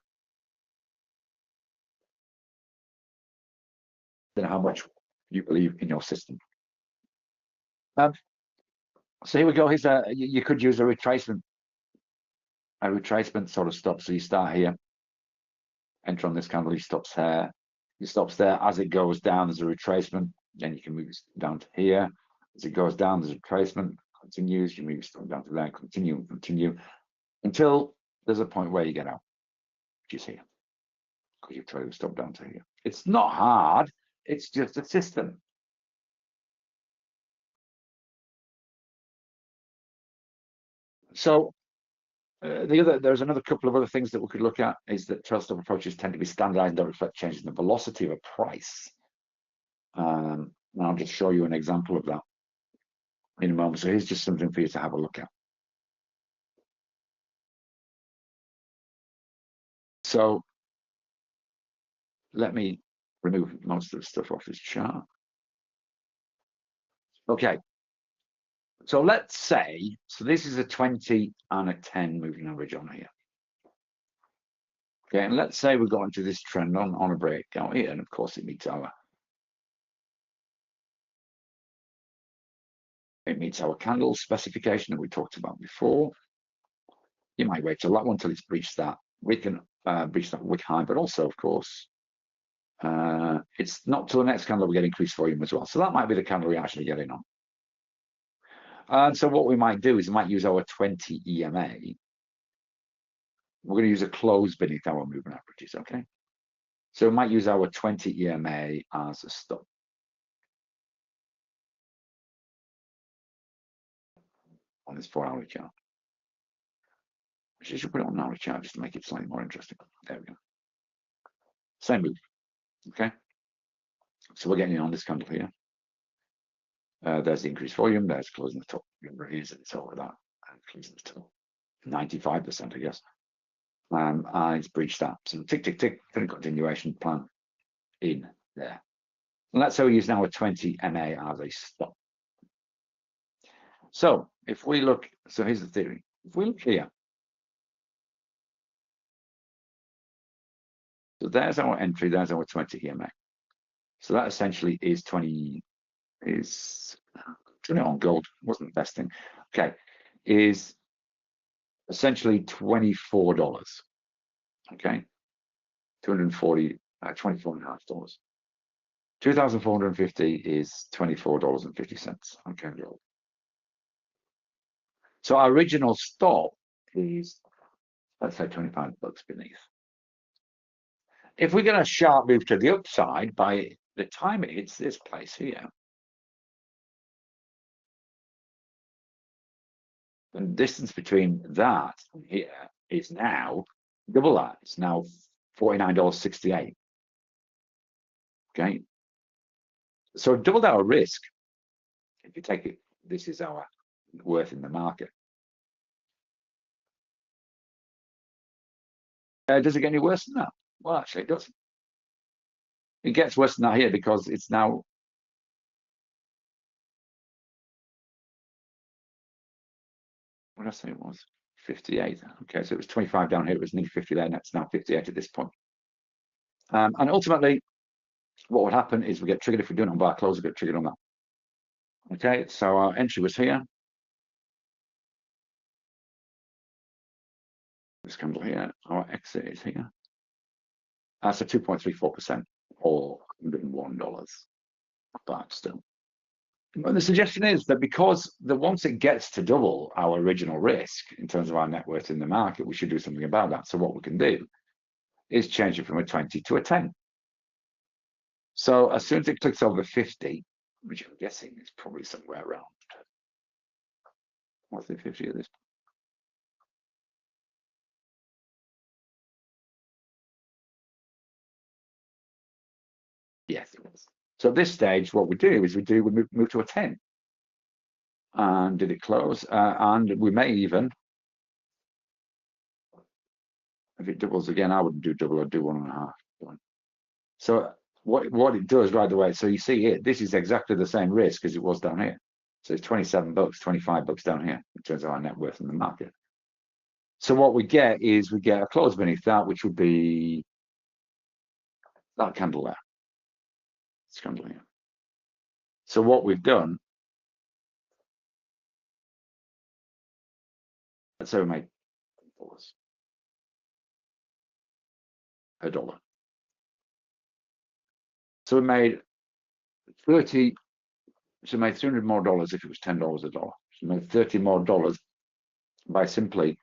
than how much you believe in your system. So here we go. Here's you could use a retracement sort of stop. So you start here, enter on this candle, he stops here. He stops there. As it goes down, there's a retracement. Then you can move it down to here. As it goes down, there's a retracement. Continues. You move it down to there. Continue, continue, until there's a point where you get out, which is here, because you've tried to stop down to here. It's not hard. It's just a system. So there's another couple of other things that we could look at, is that trail stop approaches tend to be standardized and don't reflect changes in the velocity of a price. And I'll just show you an example of that in a moment. So here's just something for you to have a look at. So let me remove most of the stuff off this chart. Okay. So let's say, so this is a 20 and a 10 moving average on here. Okay, and let's say we got into this trend on a breakout here, and of course it meets our candle specification that we talked about before. You might wait till that one till it's breached that wick and breach that wick high, but also, of course, it's not till the next candle we get increased volume as well. So that might be the candle we actually get in on. And so what we might do is we might use our 20 EMA. We're going to use a close beneath our moving averages, okay? So we might use our 20 EMA as a stop. On this 4-hour chart. Actually, I should put it on an hour chart just to make it slightly more interesting. There we go. Same move, okay? So we're getting in on this candle here. There's the increased volume. There's closing the top. Remember, it's over that. And closing the top. 95%, I guess. And it's breached that. So tick, tick, tick. Continuation plan in there. And that's how we use now a 20 MA as a stop. So if we look, so here's the theory. If we look here, so there's our entry, there's our 20 EMA. So that essentially is 20, is doing it on gold, wasn't the best thing. Okay, is essentially $24. Okay, 240, $24.50. 2,450 is $24.50. Okay, gold. So our original stop is, let's say, 25 bucks beneath. If we get a sharp move to the upside, by the time it hits this place here, the distance between that and here is now double that. It's now $49.68. Okay. So double our risk. If you take it, this is our worth in the market. Does it get any worse than that? Well, actually, it doesn't. It gets worse than that here because it's now. What did I say it was? 58. Okay, so it was 25 down here. It was nearly 50 there. And it's now 58 at this point. And ultimately, what would happen is we get triggered if we do it on bar close, we get triggered on that. Okay, so our entry was here. This candle here. Our exit is here. That's a 2.34% or $101 back still. But the suggestion is that because once it gets to double our original risk in terms of our net worth in the market, we should do something about that. So what we can do is change it from a 20 to a 10. So as soon as it clicks over 50, which I'm guessing is probably somewhere around, what's the 50 of this? Yes, it was. So at this stage, what we do is we move to a 10. And did it close? And we may even, if it doubles again, I wouldn't do double, I'd do 1.5. So what it does right away, so you see it, this is exactly the same risk as it was down here. So it's 27 bucks, 25 bucks down here in terms of our net worth in the market. So what we get is we get a close beneath that, which would be that candle there. This candle here. So what we've done, let's say we made $1 a dollar. So we made 30, so we made $300 more if it was $10 a dollar. So we made $30 more by simply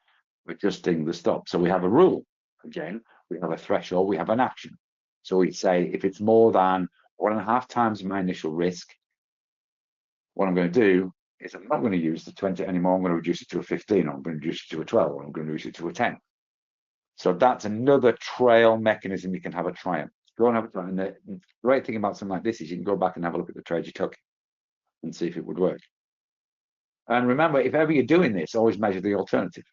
adjusting the stop. So we have a rule. Again, we have a threshold, we have an action. So we say if it's more than 1.5 times my initial risk, what I'm going to do is I'm not going to use the 20 anymore. I'm going to reduce it to a 15, or I'm going to reduce it to a 12, or I'm going to reduce it to a 10. So that's another trail mechanism you can have a try on. Go and have a try. And the great thing about something like this is you can go back and have a look at the trade you took and see if it would work. And remember, if ever you're doing this, always measure the alternative.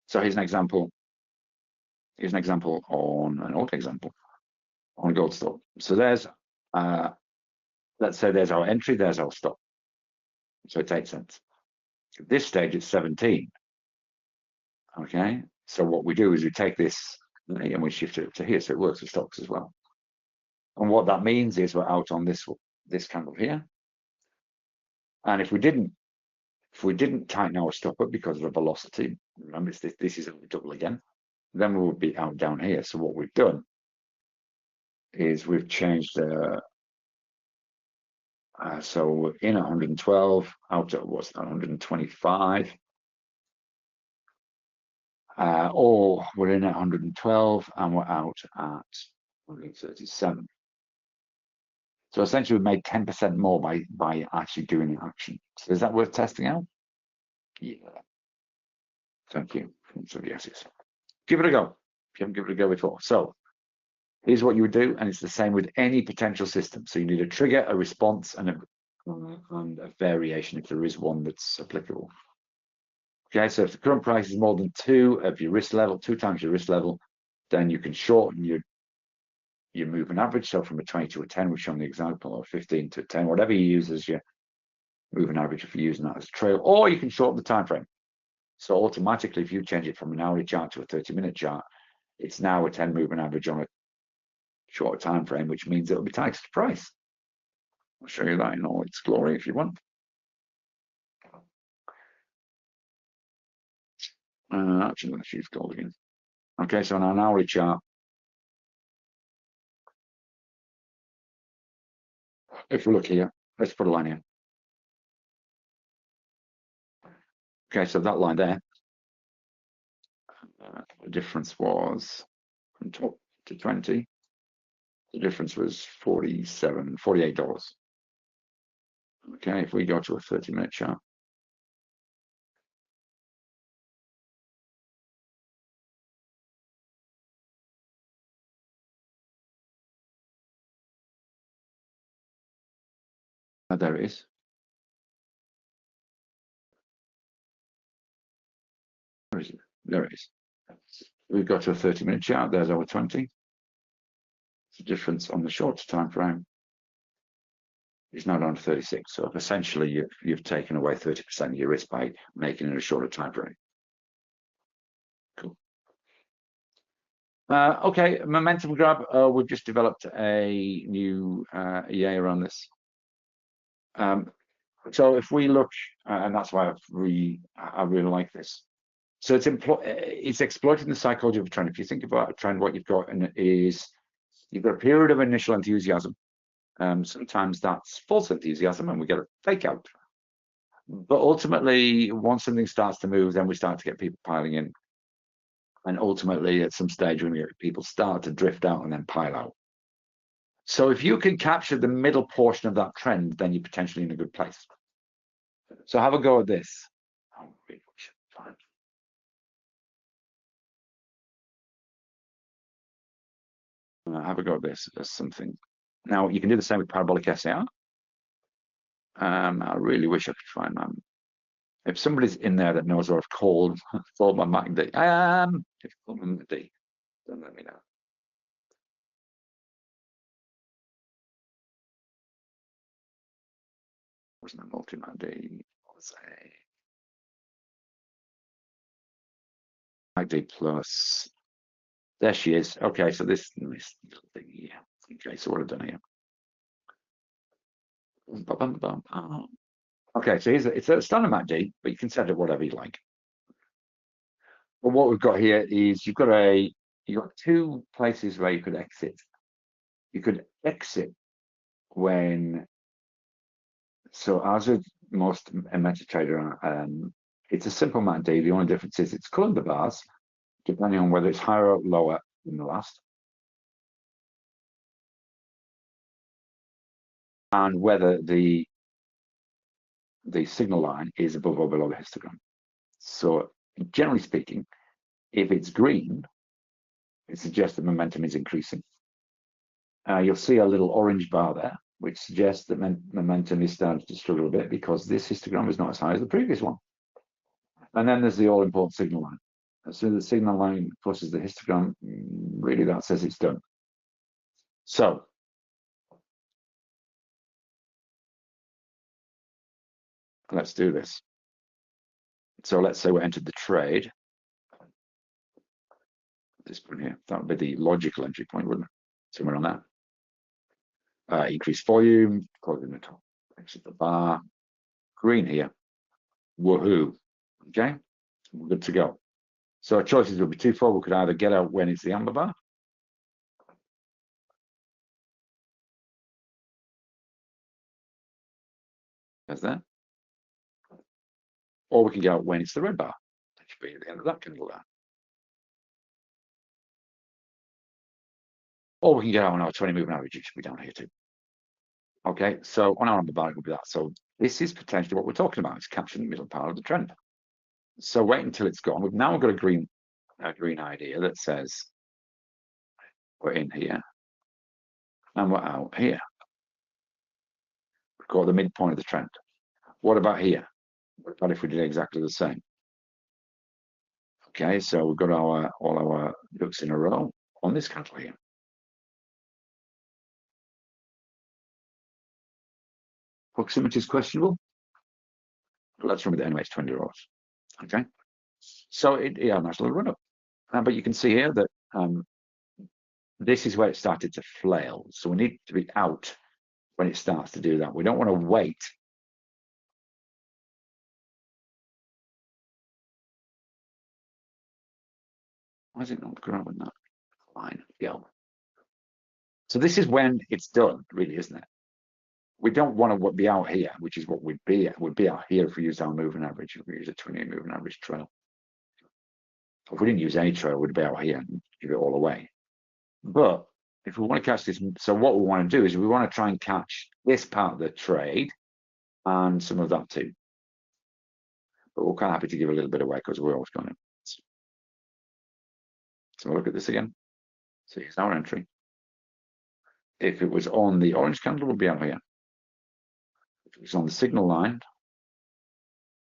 So here's an example. Here's an example on an old example on gold stop. So there's, let's say there's our entry, there's our stop. So it's 8 cents. At this stage, it's 17. Okay. So what we do is we take this and we shift it to here. So it works for stocks as well. And what that means is we're out on this candle here. And if we didn't tighten our stop up because of the velocity, remember this is double again, then we would be out down here. So what we've done is we've changed so we're in 112, out at what's that, 125, or we're in at 112 and we're out at 137. So essentially we made 10% more by actually doing the action. So is that worth testing out? Yeah. Thank you. So yeses. Give it a go. If you haven't given it a go before. So here's what you would do, and it's the same with any potential system. So you need a trigger, a response, and a variation if there is one that's applicable. Okay, so if the current price is more than 2 of your risk level, 2 times your risk level, then you can shorten your moving average. So from a 20 to a 10, we've shown the example, or 15 to 10, whatever you use as your moving average if you're using that as a trail, or you can shorten the time frame. So automatically, if you change it from an hourly chart to a 30-minute chart, it's now a 10 moving average on a shorter time frame, which means it'll be tied to the price. I'll show you that in all its glory if you want. Actually, let's use gold again. Okay, so on an hourly chart, if we look here, let's put a line here. Okay, so that line there, the difference was from top to 20. The difference was $48. Okay, if we go to a 30-minute chart, there it is. Where is it? There it is. We've got to a 30-minute chart. There's our 20. The difference on the shorter time frame is now down to 36. So essentially, you've taken away 30% of your risk by making it a shorter time frame. Cool. Okay, momentum grab. We've just developed a new EA around this. So if we look, and that's why I really like this. So it's exploiting the psychology of a trend. If you think about a trend, what you've got is you've got a period of initial enthusiasm. Sometimes that's false enthusiasm, and we get a fake out. But ultimately, once something starts to move, then we start to get people piling in. And ultimately, at some stage, when people start to drift out and then pile out. So if you can capture the middle portion of that trend, then you're potentially in a good place. So have a go at this. Oh, really should find. Have a go at this as something. Now you can do the same with parabolic SAR. I really wish I could find that. If somebody's in there that knows what I've called my MACD, if you call them MACD, don't let me know. Wasn't a multi-MACD? What was a MACD plus? There she is. Okay, so this little thing here. Okay, so what I've done here. Okay, so it's a standard MACD, but you can set it whatever you like. But what we've got here is you've got two places where you could exit. You could exit when, so as with most MetaTrader, it's a simple MACD. The only difference is it's colored the bars, depending on whether it's higher or lower than the last. And whether the signal line is above or below the histogram. So generally speaking, if it's green, it suggests that momentum is increasing. You'll see a little orange bar there, which suggests that momentum is starting to struggle a bit because this histogram is not as high as the previous one. And then there's the all-important signal line. As soon as the signal line crosses the histogram, really that says it's done. So let's do this. So let's say we entered the trade. This point here, that would be the logical entry point, wouldn't it? Somewhere on that. Increase volume, closing the top, exit the bar, green here. Woohoo. Okay, we're good to go. So our choices would be twofold. We could either get out when it's the amber bar. There's that. Or we can get out when it's the red bar. That should be at the end of that candle there. Or we can get out on our 20 moving average, it should be down here too. Okay, so on our amber bar, it will be that. So this is potentially what we're talking about. It's capturing the middle part of the trend. So wait until it's gone. We've now got a green idea that says we're in here and we're out here. We've got the midpoint of the trend. What about here? What about if we did exactly the same? Okay, so we've got all our ducks in a row on this candle here. Proximity is questionable. Let's run with the NMH 20 rows. Okay, so yeah, nice little run up. But you can see here that this is where it started to flail. So we need to be out when it starts to do that. We don't want to wait. Why is it not grabbing that line? Go. So this is when it's done, really, isn't it? We don't want to be out here, which is what we'd be at. We'd be out here if we use our moving average, if we use a 20 moving average trail. If we didn't use any trail, we'd be out here and give it all away. But if we want to catch this, so what we want to do is we want to try and catch this part of the trade and some of that too. But we're kind of happy to give a little bit away because we're always going to. So look at this again. So here's our entry. If it was on the orange candle, we'll be out here. If it was on the signal line,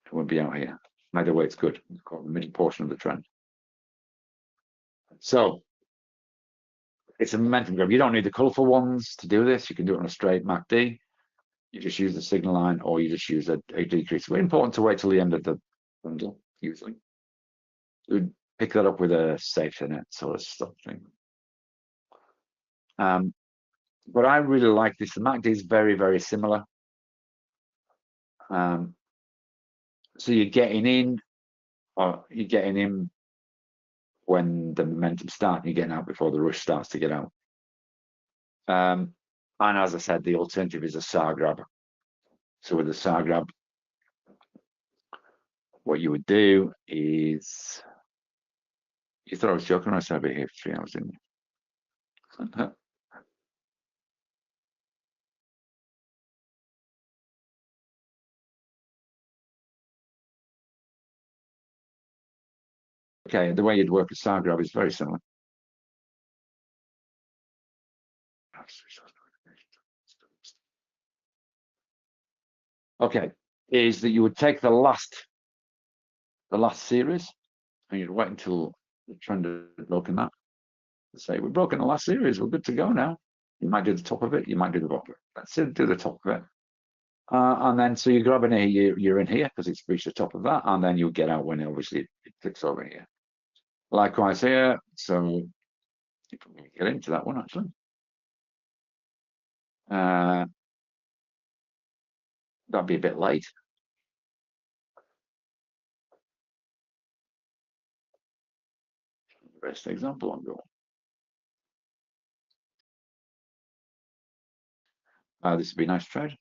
it would be out here. Either way, it's good. It's called the middle portion of the trend. So it's a momentum grab. You don't need the colorful ones to do this. You can do it on a straight MACD. You just use the signal line or you just use a decrease. It's important to wait till the end of the bundle, usually. We'd pick that up with a safety net sort of stuff thing. But I really like this. The MACD is very, very similar. So you're getting in, or you're getting in when the momentum starts, you're getting out before the rush starts to get out. And as I said, the alternative is a SAR grab. So with a SAR grab, what you would do is, you thought I was joking when I said I'd be here for 3 hours, didn't you? Okay, the way you'd work a SAR grab is very similar. Okay, is that you would take the last series, and you'd wait until the trend had broken that. Say, we've broken the last series, we're good to go now. You might do the top of it, you might do the bottom of it. Let's do the top of it. And then, so you're grabbing here, you're in here because it's reached the top of that, and then you'll get out when obviously it clicks over here. Likewise here, so if we get into that one actually. That'd be a bit late. Best example I'm going. This would be a nice trade.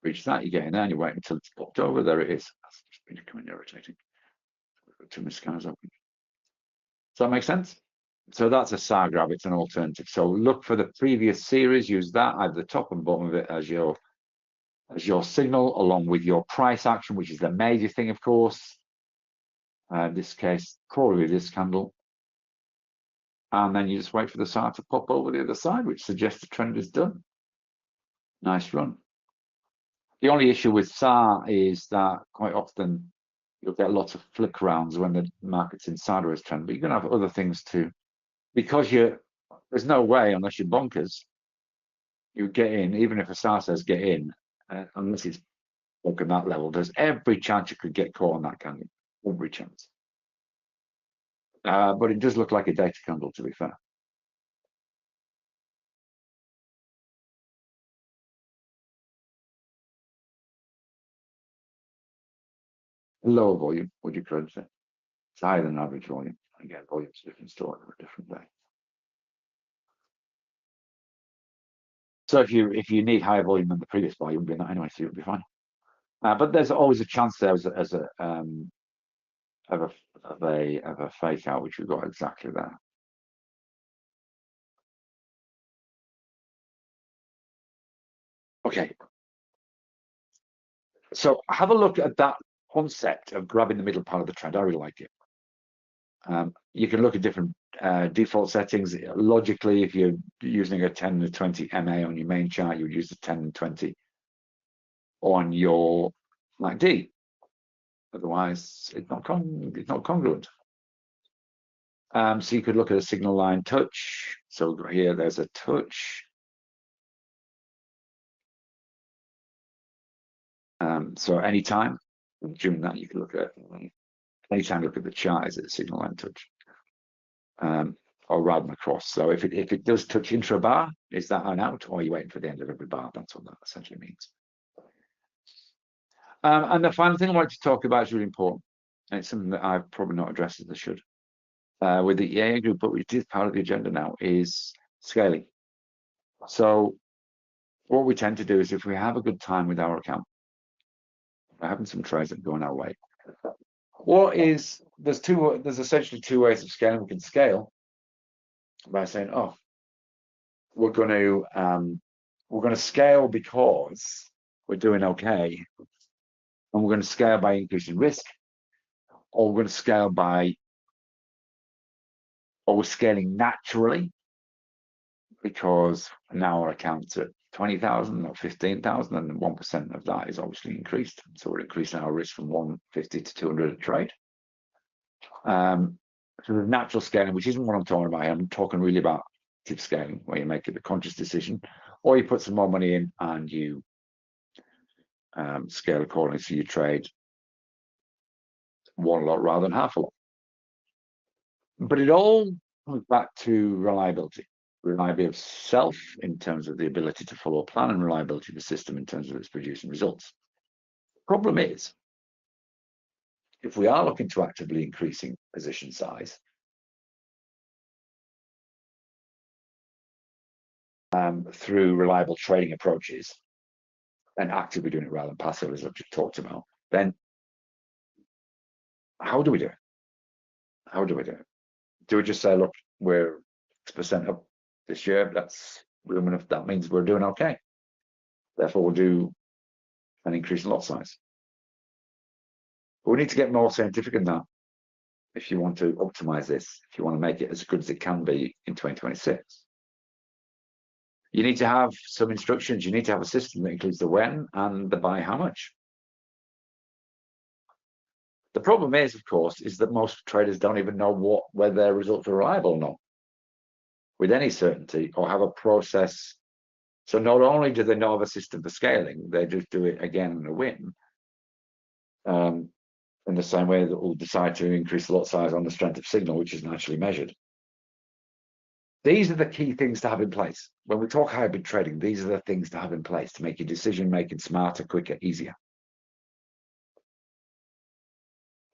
Reach that, you get in there, and you wait until it's popped over. There it is. That's just been becoming irritating. We've got too many scanners open. Does that make sense? So that's a SAR grab, it's an alternative. So look for the previous series, use that, either the top and bottom of it as your signal, along with your price action, which is the major thing, of course. In this case, probably this candle. And then you just wait for the SAR to pop over the other side, which suggests the trend is done. Nice run. The only issue with SAR is that quite often you'll get lots of flick rounds when the market's in sideways trend, but you're going to have other things too. Because there's no way, unless you're bonkers, you get in, even if a SAR says get in, unless it's broken that level, there's every chance you could get caught on that candle. Every chance. But it does look like a data candle, to be fair. Lower volume, would you credit it? It's higher than average volume. Again, volume's a different story for a different day. So if you need higher volume than the previous volume, you'll be in that anyway, so you'll be fine. But there's always a chance there of a fake out, which we've got exactly there. Okay. So have a look at that concept of grabbing the middle part of the trend. I really like it. You can look at different default settings. Logically, if you're using a 10 to 20 MA on your main chart, you would use the 10 and 20 on your MACD. Otherwise, it's not congruent. So you could look at a signal line touch. So here, there's a touch. So anytime during that, you can look at anytime you look at the chart, is it a signal line touch? Or rather than across. So if it does touch intra bar, is that an out, or are you waiting for the end of every bar? That's what that essentially means. And the final thing I want to talk about is really important, and it's something that I've probably not addressed as I should. With the EA group, but which is part of the agenda now, is scaling. So what we tend to do is, if we have a good time with our account, we're having some trades that are going our way. There's essentially two ways of scaling. We can scale by saying, oh, we're going to scale because we're doing okay, and we're going to scale by increasing risk, or we're going to scale or we're scaling naturally because now our account's at 20,000 or 15,000, and 1% of that is obviously increased. So we're increasing our risk from 150 to 200 a trade. So the natural scaling, which isn't what I'm talking about here. I'm talking really about active scaling, where you make a conscious decision, or you put some more money in and you scale accordingly, so you trade one lot rather than half a lot. But it all comes back to reliability. reliability of self in terms of the ability to follow a plan, and reliability of the system in terms of its producing results. Problem is, if we are looking to actively increasing position size, through reliable trading approaches, and actively doing it rather than passive, as I've just talked about, then how do we do it? How do we do it? Do we just say, look, we're 6% up this year, that's room enough, that means we're doing okay, therefore we'll do an increase in lot size? But we need to get more scientific than that if you want to optimize this, if you want to make it as good as it can be in 2026. You need to have some instructions. You need to have a system that includes the when and the by how much. The problem is, of course, is that most traders don't even know whether their results are reliable or not with any certainty, or have a process. So not only do they know of a system for scaling, they just do it again and a win. In the same way that we'll decide to increase the lot size on the strength of signal, which is naturally measured. These are the key things to have in place. When we talk hybrid trading, these are the things to have in place to make your decision making smarter, quicker, easier,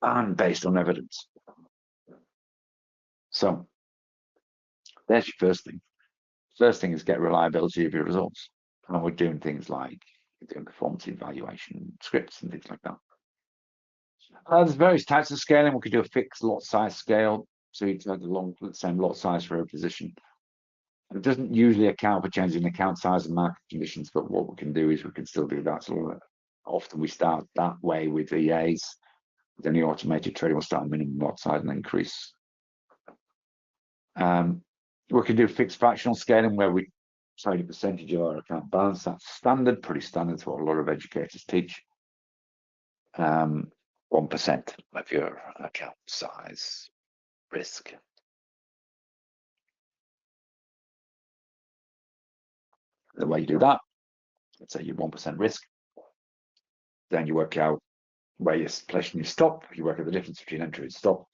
and based on evidence. So there's your first thing. First thing is get reliability of your results. And we're doing things like doing performance evaluation scripts and things like that. There's various types of scaling. We could do a fixed lot size scale. So you take the same lot size for a position. It doesn't usually account for changing account size and market conditions, but what we can do is we can still do that. So often we start that way with VAs. With any automated trading, we'll start minimum lot size and increase. We can do fixed fractional scaling where we trade a percentage of our account balance. That's standard, pretty standard. It's what a lot of educators teach. 1% of your account size risk. The way you do that, let's say you're 1% risk, then you work out where you're placing your stop, you work out the difference between entry and stop,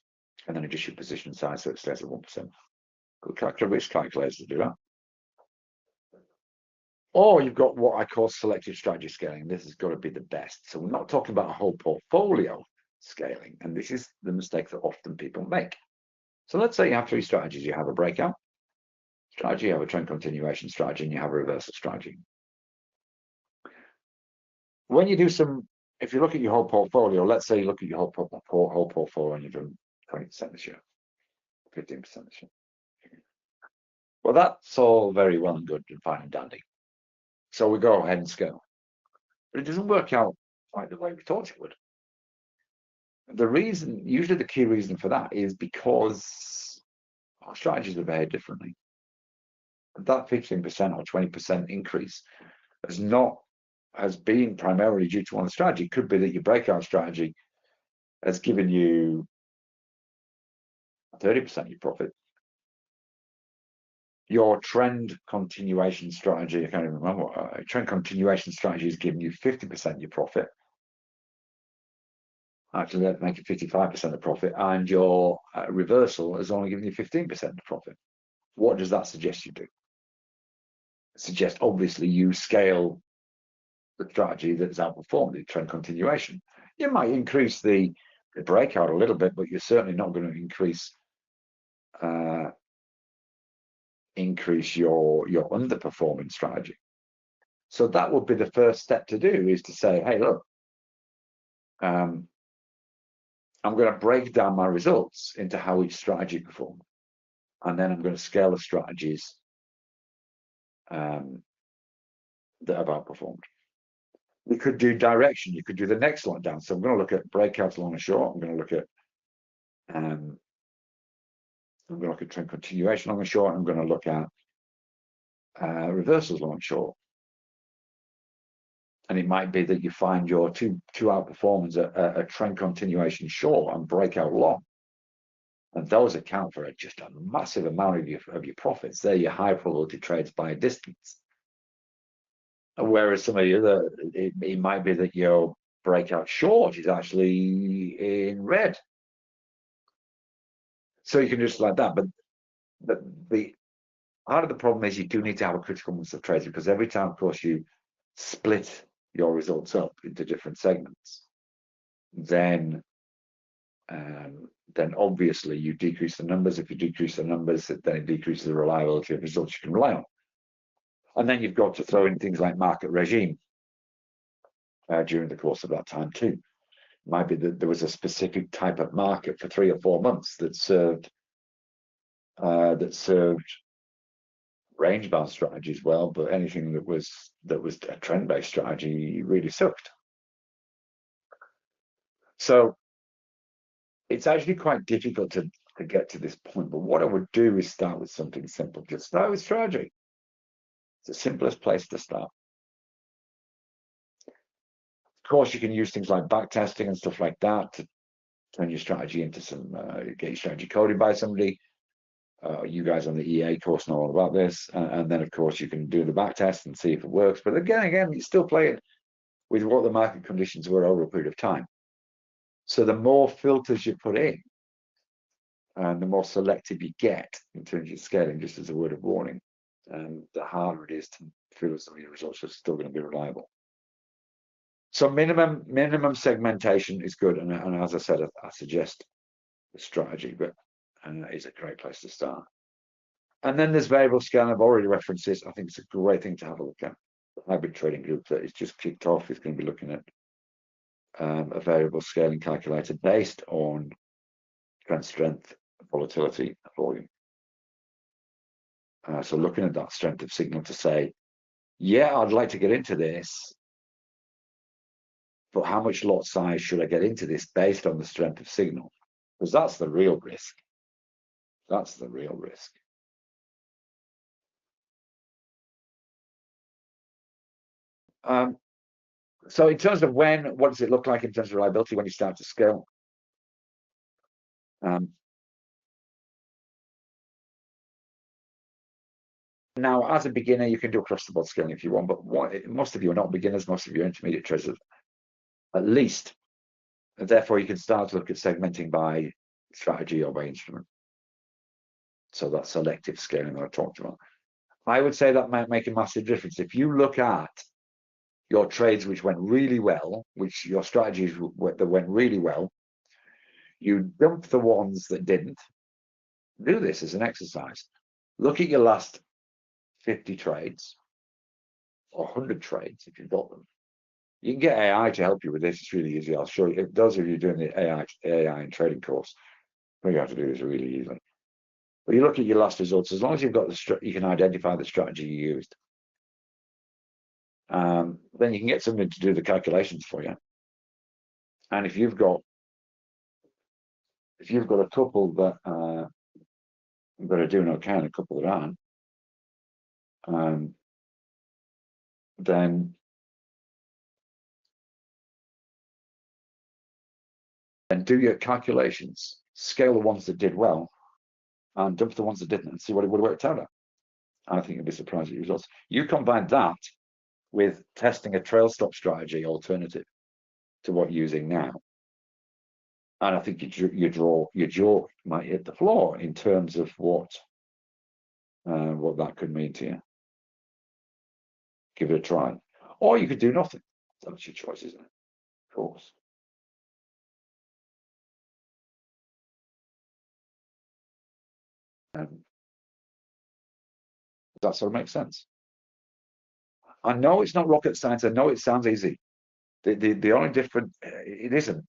and then adjust your position size so it stays at 1%. Good risk calculators to do that. Or you've got what I call selective strategy scaling. This has got to be the best. So we're not talking about a whole portfolio scaling, and this is the mistake that often people make. So let's say you have 3 strategies. You have a breakout strategy, you have a trend continuation strategy, and you have a reversal strategy. When you do if you look at your whole portfolio, let's say you look at your whole portfolio and you've done 20% this year, 15% this year. Well, that's all very well and good and fine and dandy. So we go ahead and scale. But it doesn't work out quite the way we thought it would. Usually the key reason for that is because our strategies are behaved differently. That 15% or 20% increase has been primarily due to one strategy. It could be that your breakout strategy has given you 30% of your profit. Your trend continuation strategy, I can't even remember, trend continuation strategy has given you 50% of your profit. Actually, that make it 55% of profit, and your reversal has only given you 15% of profit. What does that suggest you do? It suggests, obviously, you scale the strategy that's outperformed the trend continuation. You might increase the breakout a little bit, but you're certainly not going to increase your underperforming strategy. So that would be the first step to do, is to say, hey, look, I'm going to break down my results into how each strategy performed, and then I'm going to scale the strategies that have outperformed. We could do direction. You could do the next line down. So I'm going to look at breakouts long and short. I'm going to look at trend continuation long and short. I'm going to look at reversals long and short. And it might be that you find your two outperformers a trend continuation short and breakout long, and those account for just a massive amount of your profits. They're your high probability trades by a distance. Whereas some of the other, it might be that your breakout short is actually in red. So you can just like that, but the part of the problem is you do need to have a critical mass of trades, because every time, of course, you split your results up into different segments, then obviously you decrease the numbers. If you decrease the numbers, then it decreases the reliability of results you can rely on. And then you've got to throw in things like market regime during the course of that time too. It might be that there was a specific type of market for 3 or 4 months that served range bound strategies well, but anything that was a trend-based strategy really sucked. So it's actually quite difficult to get to this point. But what I would do is start with something simple. Just start with strategy. It's the simplest place to start. Of course, you can use things like backtesting and stuff like that to turn your strategy into some, get your strategy coded by somebody. You guys on the EA course know all about this. And then, of course, you can do the backtest and see if it works. But again, you still play it with what the market conditions were over a period of time. So the more filters you put in, and the more selective you get in terms of scaling, just as a word of warning, the harder it is to feel that some of your results are still going to be reliable. So minimum segmentation is good, and as I said, I suggest the strategy, but it's a great place to start. And then there's variable scaling. I've already referenced this. I think it's a great thing to have a look at. The hybrid trading group that is just kicked off is going to be looking at a variable scaling calculator based on trend strength, volatility, and volume. So looking at that strength of signal to say, yeah, I'd like to get into this, but how much lot size should I get into this based on the strength of signal? Because that's the real risk. That's the real risk. So in terms of what does it look like in terms of reliability when you start to scale? Now, as a beginner, you can do across the board scaling if you want, but most of you are not beginners. Most of you are intermediate traders, at least. And therefore, you can start to look at segmenting by strategy or by instrument. So that selective scaling that I talked about. I would say that might make a massive difference. If you look at your trades which went really well, which your strategies that went really well, you dump the ones that didn't. Do this as an exercise. Look at your last 50 trades or 100 trades if you've got them. You can get AI to help you with this. It's really easy. I'll show you. Those of you doing the AI and trading course, what you have to do is really easy. But you look at your last results, as long as you've got you can identify the strategy you used. Then you can get somebody to do the calculations for you. And if you've got a couple that are doing okay and a couple that aren't, then do your calculations, scale the ones that did well, and dump the ones that didn't, and see what it would have worked out at. I think you'd be surprised at your results. You combine that with testing a trail stop strategy alternative to what you're using now, and I think your jaw might hit the floor in terms of what that could mean to you. Give it a try, or you could do nothing. That's your choice, isn't it? Of course. Does that sort of make sense? I know it's not rocket science. I know it sounds easy. The only difference, it isn't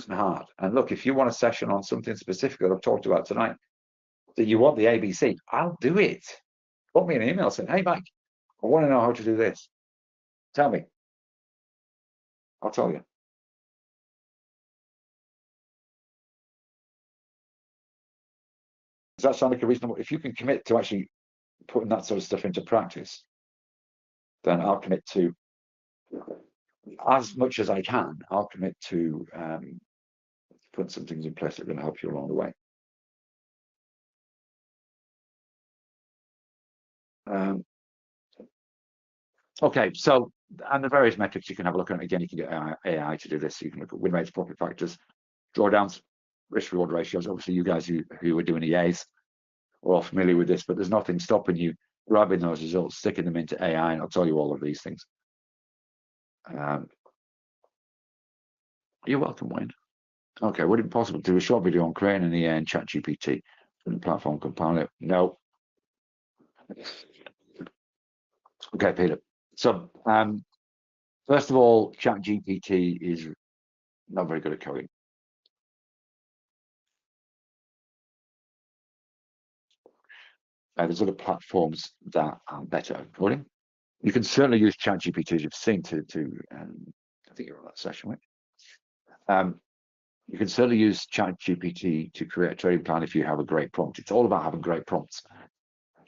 hard. And look, if you want a session on something specific that I've talked about tonight, that you want the ABC, I'll do it. Put me an email saying, hey, Mike, I want to know how to do this. Tell me. I'll tell you. Does that sound like a reasonable? If you can commit to actually putting that sort of stuff into practice, then I'll commit to, as much as I can, I'll commit to put some things in place that are going to help you along the way. Okay, so, and the various metrics you can have a look at. Again, you can get AI to do this. So you can look at win rates, profit factors, drawdowns, risk reward ratios. Obviously, you guys who are doing EAs are all familiar with this, but there's nothing stopping you grabbing those results, sticking them into AI, and I'll tell you all of these things. You're welcome, Wayne. Okay, would it be possible to do a short video on creating an EA and ChatGPT from the platform compiler? No. Okay, Peter. So, first of all, ChatGPT is not very good at coding. There's other platforms that are better at coding. You can certainly use ChatGPT, as you've seen, to I think you're on that session, right? You can certainly use ChatGPT to create a trading plan if you have a great prompt. It's all about having great prompts.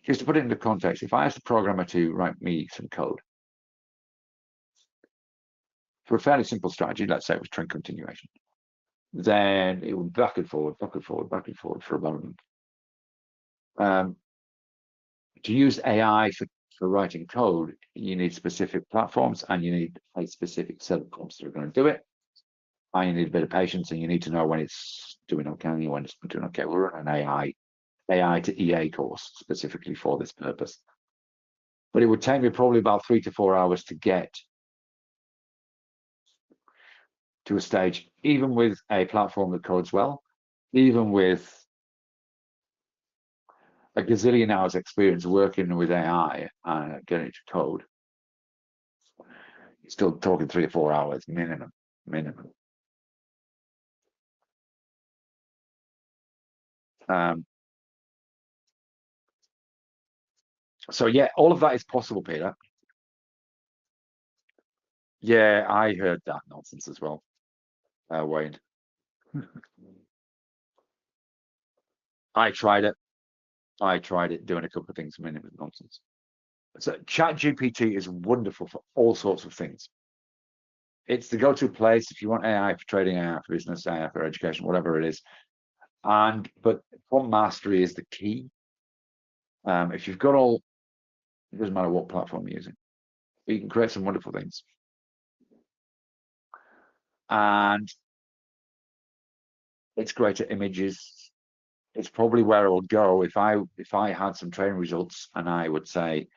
Just to put it into context, if I asked a programmer to write me some code for a fairly simple strategy, let's say it was trend continuation, then it would back and forward, back and forward, back and forward for about a month. To use AI for writing code, you need specific platforms and you need a specific set of prompts that are going to do it. And you need a bit of patience and you need to know when it's doing okay and when it's not doing okay. We're on an AI to EA course specifically for this purpose. But it would take me probably about 3 to 4 hours to get to a stage, even with a platform that codes well, even with a gazillion hours experience working with AI and getting it to code. You're still talking 3 to 4 hours minimum. So yeah, all of that is possible, Peter. Yeah, I heard that nonsense as well, Wayne. I tried it doing a couple of things, minimum nonsense. So ChatGPT is wonderful for all sorts of things. It's the go-to place if you want AI for trading, AI for business, AI for education, whatever it is. But prompt mastery is the key. If you've got all, it doesn't matter what platform you're using, you can create some wonderful things. And it's great at images. It's probably where I would go if I had some training results and I would say,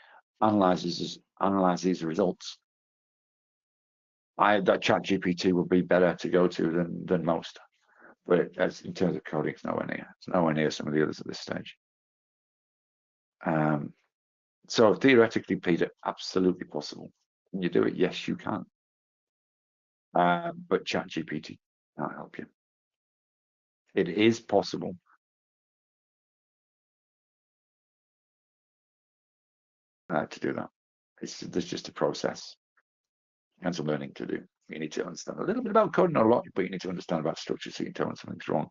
analyze these results. That ChatGPT would be better to go to than most. But as in terms of coding, it's nowhere near some of the others at this stage. So theoretically, Peter, absolutely possible. Can you do it? Yes, you can. But ChatGPT can't help you. It is possible. To do that. There's just a process and some learning to do. You need to understand a little bit about coding, not a lot, but you need to understand about structure so you can tell when something's wrong.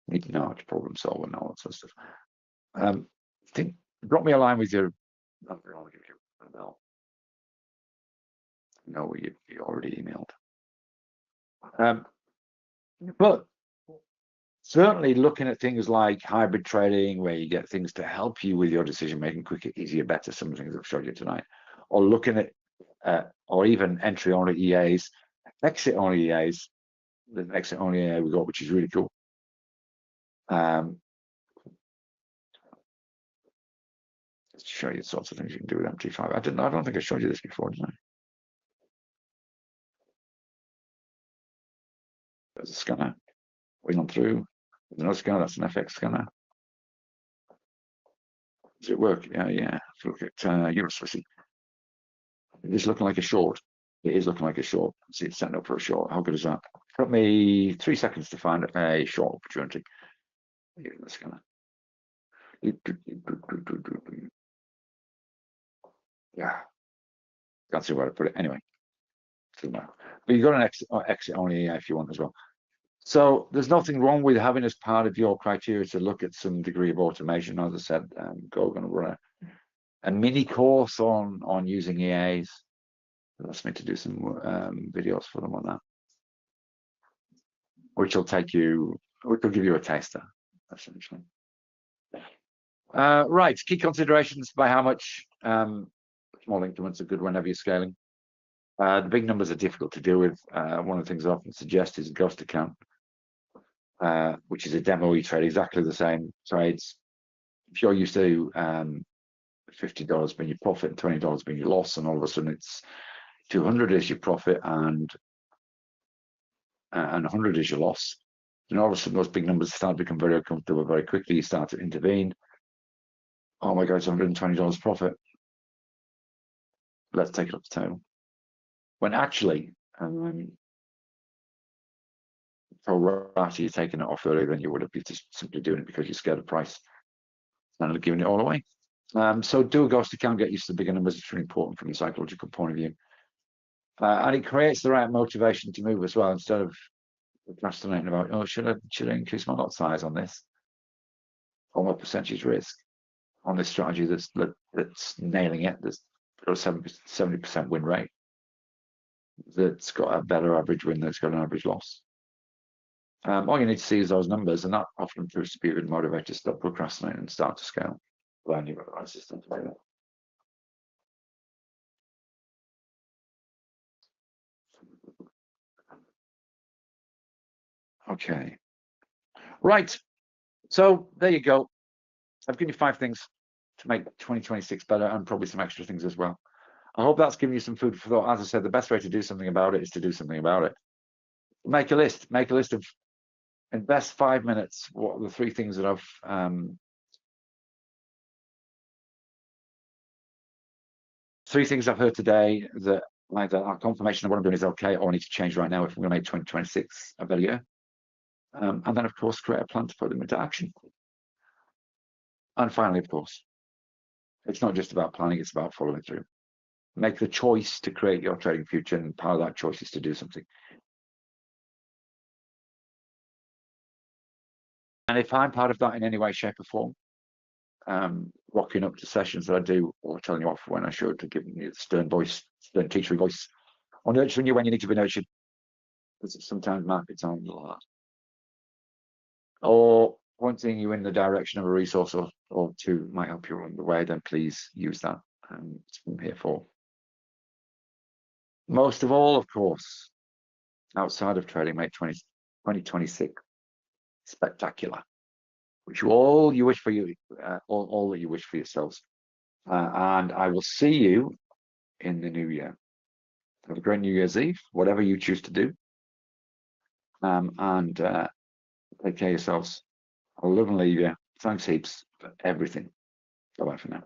You need to know how to problem solve and all that sort of stuff. Drop me a line with your. No, you already emailed. But certainly looking at things like hybrid trading, where you get things to help you with your decision making quicker, easier, better, some of the things I've showed you tonight, or looking at, or even entry only EAs, exit only EAs, the exit only EA we got, which is really cool. Let's show you the sorts of things you can do with MT5. I don't think I showed you this before, did I? There's a scanner. Wing on through. There's another scanner, that's an FX scanner. Does it work? Yeah. Look at Euroswissy. It is looking like a short. It is looking like a short. See, it's setting up for a short. How good is that? Took me 3 seconds to find a short opportunity. Using the scanner. Yeah. Can't see where to put it. Anyway. But you've got an exit only if you want as well. So there's nothing wrong with having as part of your criteria to look at some degree of automation. As I said, going to run a mini course on using EAs. That's me to do some videos for them on that, which will give you a taster, essentially. Right, key considerations by how much. Small increments are good whenever you're scaling. The big numbers are difficult to deal with. One of the things I often suggest is a ghost account, which is a demo. You trade exactly the same trades, if you're used to $50 being your profit and $20 being your loss, and all of a sudden it's 200 is your profit and 100 is your loss, then all of a sudden those big numbers start to become very uncomfortable very quickly. You start to intervene. Oh my God, it's $120 profit. Let's take it off the table. When actually, pro rata, you're taking it off earlier than you would have been just simply doing it because you're scared of price and giving it all away. So do a ghost account, get used to the bigger numbers. It's really important from a psychological point of view. And it creates the right motivation to move as well, instead of procrastinating about, oh, should I increase my lot size on this, or my percentage risk on this strategy that's nailing it, that's got a 70% win rate, that's got a better average win, that's got an average loss. All you need to see is those numbers, and that often proves to be a good motivator to stop procrastinating and start to scale. Glad you've got the right system to do that. Okay. Right. So there you go. I've given you 5 things to make 2026 better, and probably some extra things as well. I hope that's given you some food for thought. As I said, the best way to do something about it is to do something about it. Make a list. Make a list of, in best 5 minutes, what are the 3 things that I've 3 things I've heard today that either are confirmation of what I'm doing is okay, or I need to change right now if I'm going to make 2026 a better year. And then, of course, create a plan to put them into action. And finally, of course, it's not just about planning, it's about following through. Make the choice to create your trading future, and part of that choice is to do something. And if I'm part of that in any way, shape, or form, rocking up to sessions that I do, or telling you off when I should, to giving you the stern voice, stern teacher voice, or nurturing you when you need to be nurtured, because sometimes markets aren't like that, or pointing you in the direction of a resource or two might help you along the way, then please use that. It's what I'm here for. Most of all, of course, outside of trading, make 2026 spectacular. Which all you wish for you, all that you wish for yourselves. And I will see you in the new year. Have a great New Year's Eve, whatever you choose to do. And take care of yourselves. I'll love and leave you. Thanks heaps for everything. Bye-bye for now.